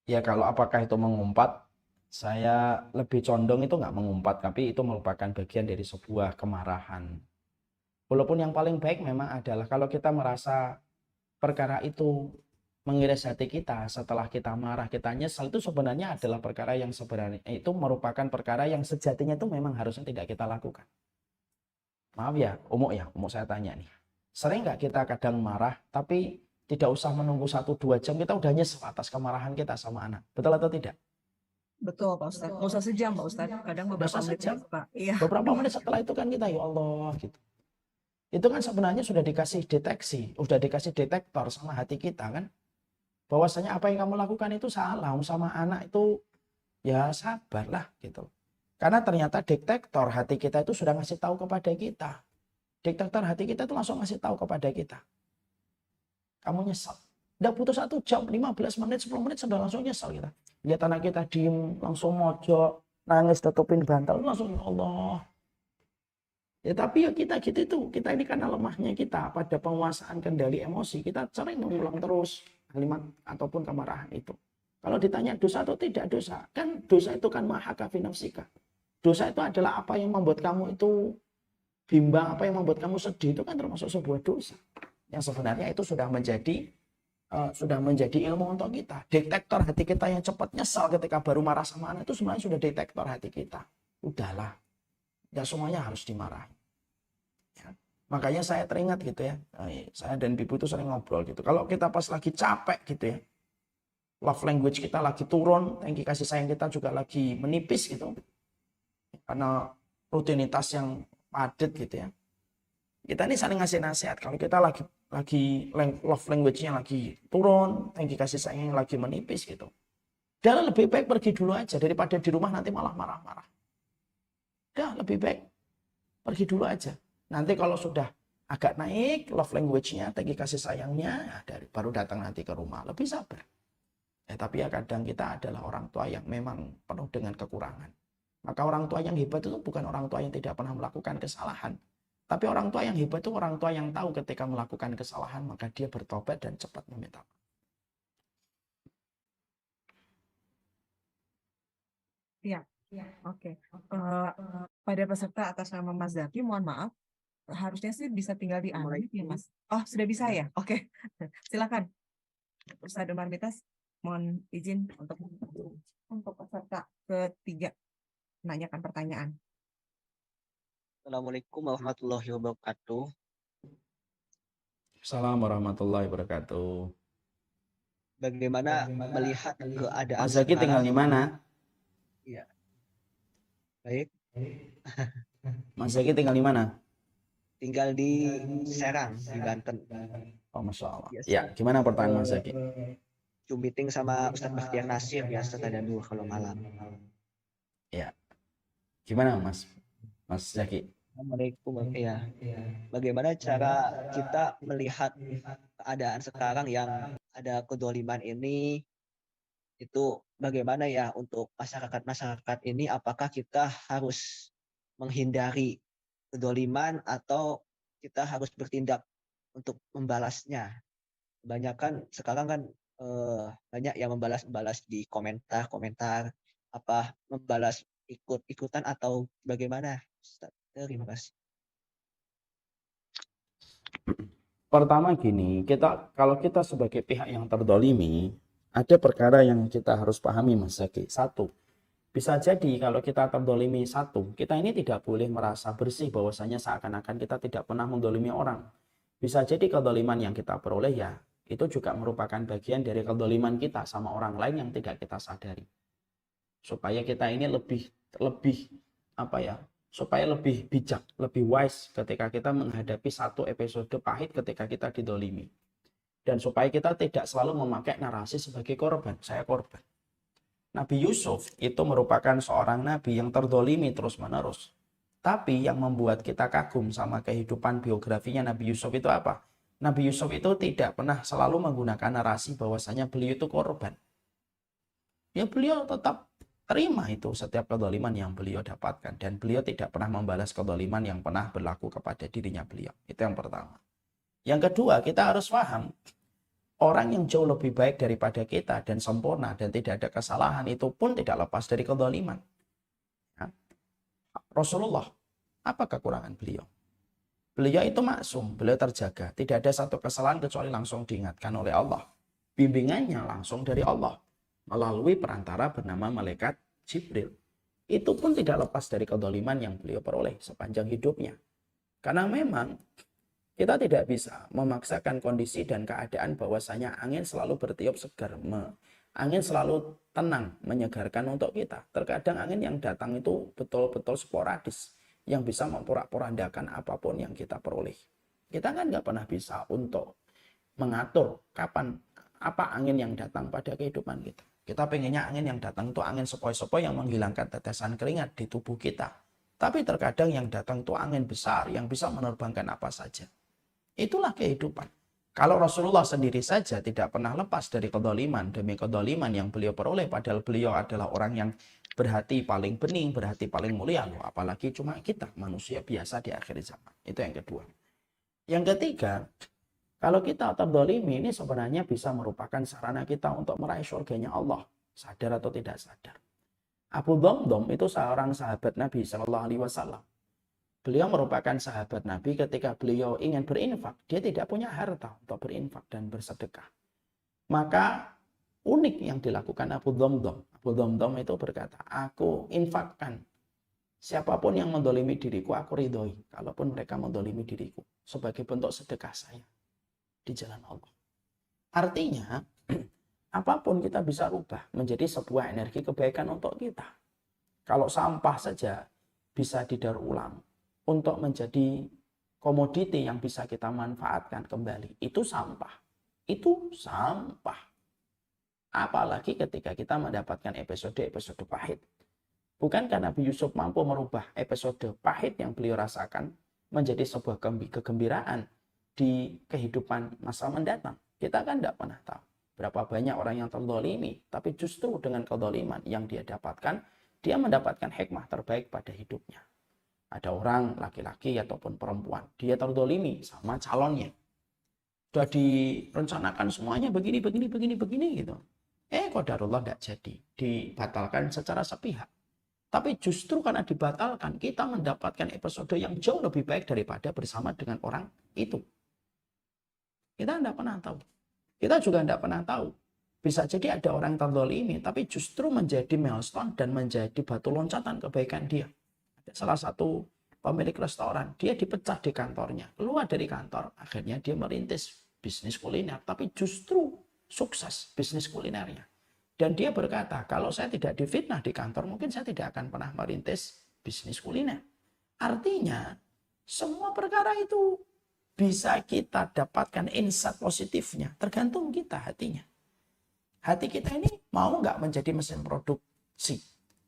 Ya kalau apakah itu mengumpat, saya lebih condong itu nggak mengumpat, tapi itu merupakan bagian dari sebuah kemarahan. Walaupun yang paling baik memang adalah kalau kita merasa perkara itu mengiris hati kita, setelah kita marah, kita nyesal, itu sebenarnya adalah perkara yang sebenarnya itu merupakan perkara yang sejatinya itu memang harusnya tidak kita lakukan. Maaf ya, Umuk saya tanya nih. Sering nggak kita kadang marah, tapi Tidak usah menunggu 1-2 jam, kita udah nyesel atas kemarahan kita sama anak. Betul atau tidak? Betul Pak Ustadz. Nggak usah sejam Pak Ustadz. Kadang Nggak beberapa usah menit sejam. Pak. Iya. Beberapa menit setelah itu kan kita, ya Allah gitu. Itu kan sebenarnya sudah dikasih deteksi, sudah dikasih detektor sama hati kita kan. Bahwasanya apa yang kamu lakukan itu salah, sama anak itu ya sabarlah gitu. Karena ternyata detektor hati kita itu sudah ngasih tahu kepada kita. Detektor hati kita itu langsung ngasih tahu kepada kita. Kamu nyesel. Udah putus 1 jam, 15 menit, 10 menit sudah langsung nyesel kita. Lihat anak kita diem, langsung mojok, nangis, tutupin bantal, langsung ya Allah. Ya tapi ya kita gitu itu, kita ini karena lemahnya kita pada penguasaan kendali emosi, kita sering mengulang terus kalimat ataupun kemarahan itu. Kalau ditanya dosa atau tidak dosa, kan dosa itu kan mahaka fi nafsika. Dosa itu adalah apa yang membuat kamu itu bimbang, apa yang membuat kamu sedih, itu kan termasuk sebuah dosa. Yang sebenarnya itu sudah menjadi ilmu untuk kita. Detektor hati kita yang cepat nyesal ketika baru marah sama anak itu sebenarnya sudah detektor hati kita. Udahlah, ya semuanya harus dimarahi. Ya. Makanya saya teringat gitu ya, saya dan Bibu itu sering ngobrol gitu. Kalau kita pas lagi capek gitu ya, love language kita lagi turun, tangki kasih sayang kita juga lagi menipis gitu, karena rutinitas yang padat gitu ya. Kita ini saling ngasih nasihat. Kalau kita lagi love language-nya lagi turun, tangki kasih sayang lagi menipis gitu, dan lebih baik pergi dulu aja daripada di rumah nanti malah marah-marah. Udah lebih baik pergi dulu aja. Nanti kalau sudah agak naik love language-nya, tangki kasih sayangnya, ya baru datang nanti ke rumah. Lebih sabar. Tapi ya kadang kita adalah orang tua yang memang penuh dengan kekurangan. Maka orang tua yang hebat itu bukan orang tua yang tidak pernah melakukan kesalahan. Tapi orang tua yang hebat itu orang tua yang tahu ketika melakukan kesalahan, maka dia bertobat dan cepat meminta maaf. Iya, oke. Pada peserta atas nama Mas Zaki, mohon maaf. Harusnya sih bisa tinggal di unmute ya Mas. Oh, sudah bisa ya? Oke. Silakan. Ustadz Umar Mitas, mohon izin untuk peserta ketiga menanyakan pertanyaan. Assalamualaikum warahmatullahi wabarakatuh. Assalamualaikum warahmatullahi wabarakatuh. Bagaimana melihat keadaan Mas Zaki tinggal di mana? Iya. Baik. Mas Zaki tinggal di mana? Tinggal di Serang, di Banten. Oh, Masya Allah. Yes. Ya, gimana pertanyaan Mas Zaki? Zoom meeting sama Ustadz Bakhtiar Nasir biasa tadabbur kalau malam. Ya. Gimana Mas Zaki? Assalamualaikum. Ya. Bagaimana cara kita melihat keadaan sekarang yang ada kedoliman ini, itu bagaimana ya untuk masyarakat ini, apakah kita harus menghindari kedoliman atau kita harus bertindak untuk membalasnya? Kebanyakan sekarang kan banyak yang membalas di komentar, apa membalas ikut-ikutan atau bagaimana? Terima kasih. Pertama gini, kalau kita sebagai pihak yang terdolimi, ada perkara yang kita harus pahami Mas Zaki. Satu, bisa jadi kalau kita terdolimi kita ini tidak boleh merasa bersih bahwasanya seakan-akan kita tidak pernah mendolimi orang. Bisa jadi kedoliman yang kita peroleh ya, itu juga merupakan bagian dari kedoliman kita sama orang lain yang tidak kita sadari. Supaya kita ini supaya lebih bijak, lebih wise ketika kita menghadapi satu episode pahit ketika kita didolimi. Dan supaya kita tidak selalu memakai narasi sebagai korban, saya korban. Nabi Yusuf itu merupakan seorang nabi yang terdolimi terus-menerus. Tapi yang membuat kita kagum sama kehidupan biografinya Nabi Yusuf itu apa? Nabi Yusuf itu tidak pernah selalu menggunakan narasi bahwasanya beliau itu korban. Ya beliau tetap terima itu setiap kedoliman yang beliau dapatkan. Dan beliau tidak pernah membalas kedoliman yang pernah berlaku kepada dirinya beliau. Itu yang pertama. Yang kedua, kita harus paham. Orang yang jauh lebih baik daripada kita dan sempurna dan tidak ada kesalahan itu pun tidak lepas dari kedoliman. Ya. Rasulullah, apa kekurangan beliau? Beliau itu maksum, beliau terjaga. Tidak ada satu kesalahan kecuali langsung diingatkan oleh Allah. Bimbingannya langsung dari Allah. Melalui perantara bernama malaikat Jibril. Itu pun tidak lepas dari kedoliman yang beliau peroleh sepanjang hidupnya. Karena memang Kita tidak bisa memaksakan kondisi dan keadaan bahwasanya angin selalu bertiup segar, angin selalu tenang, menyegarkan untuk kita. Terkadang angin yang datang itu betul-betul sporadis, yang bisa memporak-porandakan apapun yang kita peroleh. Kita kan nggak pernah bisa untuk mengatur kapan apa angin yang datang pada kehidupan kita. Kita pengennya angin yang datang itu angin sepoi-sepoi yang menghilangkan tetesan keringat di tubuh kita. Tapi terkadang yang datang itu angin besar yang bisa menerbangkan apa saja. Itulah kehidupan. Kalau Rasulullah sendiri saja tidak pernah lepas dari kedoliman demi kedoliman yang beliau peroleh, padahal beliau adalah orang yang berhati paling bening, berhati paling mulia. Loh, apalagi cuma kita, manusia biasa di akhir zaman. Itu yang kedua. Yang ketiga, kalau kita terdolimi ini sebenarnya bisa merupakan sarana kita untuk meraih surganya Allah. Sadar atau tidak sadar. Abu Dhamdham itu seorang sahabat Nabi Shallallahu Alaihi Wasallam. Beliau merupakan sahabat Nabi ketika beliau ingin berinfak. Dia tidak punya harta untuk berinfak dan bersedekah. Maka unik yang dilakukan Abu Dhamdham. Abu Dhamdham itu berkata, aku infakkan. Siapapun yang mendolimi diriku, aku ridhoi. Kalaupun mereka mendolimi diriku. Sebagai bentuk sedekah saya di jalan Allah. Artinya, apapun kita bisa rubah menjadi sebuah energi kebaikan untuk kita. Kalau sampah saja bisa didaur ulang untuk menjadi komoditi yang bisa kita manfaatkan kembali. Itu sampah. Itu sampah. Apalagi ketika kita mendapatkan episode-episode pahit. Bukankah Nabi Yusuf mampu merubah episode pahit yang beliau rasakan menjadi sebuah kegembiraan di kehidupan masa mendatang? Kita kan tidak pernah tahu berapa banyak orang yang terdolimi, tapi justru dengan kedoliman yang dia dapatkan, dia mendapatkan hikmah terbaik pada hidupnya. Ada orang laki-laki ataupun perempuan, dia terdolimi sama calonnya. Sudah direncanakan semuanya begini gitu. Qadarullah tidak jadi, dibatalkan secara sepihak. Tapi justru karena dibatalkan, kita mendapatkan episode yang jauh lebih baik daripada bersama dengan orang itu. Kita tidak pernah tahu. Kita juga tidak pernah tahu. Bisa jadi ada orang yang terdolimi, tapi justru menjadi milestone dan menjadi batu loncatan kebaikan dia. Salah satu pemilik restoran, dia dipecat di kantornya. Keluar dari kantor, akhirnya dia merintis bisnis kuliner. Tapi justru sukses bisnis kulinernya. Dan dia berkata, kalau saya tidak difitnah di kantor, mungkin saya tidak akan pernah merintis bisnis kuliner. Artinya, semua perkara itu bisa kita dapatkan insight positifnya. Tergantung kita hatinya. Hati kita ini mau nggak menjadi mesin produksi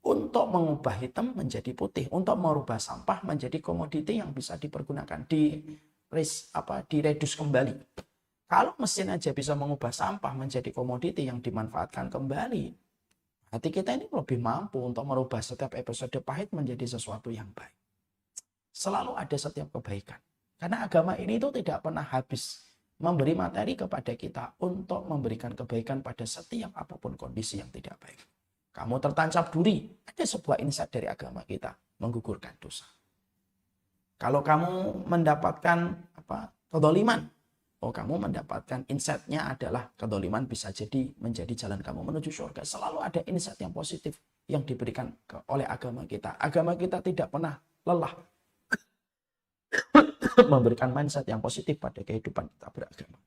untuk mengubah hitam menjadi putih, untuk merubah sampah menjadi komoditi yang bisa dipergunakan, diredus kembali. Kalau mesin aja bisa mengubah sampah menjadi komoditi yang dimanfaatkan kembali, hati kita ini lebih mampu untuk merubah setiap episode pahit menjadi sesuatu yang baik. Selalu ada setiap kebaikan. Karena agama ini itu tidak pernah habis memberi materi kepada kita untuk memberikan kebaikan pada setiap apapun kondisi yang tidak baik. Kamu tertancap duri, ada sebuah insight dari agama kita, menggugurkan dosa. Kalau kamu mendapatkan kedoliman, kamu mendapatkan insight-nya adalah kedoliman bisa jadi menjadi jalan kamu menuju surga. Selalu ada insight yang positif yang diberikan oleh agama kita. Agama kita tidak pernah lelah memberikan mindset yang positif pada kehidupan kita beragama.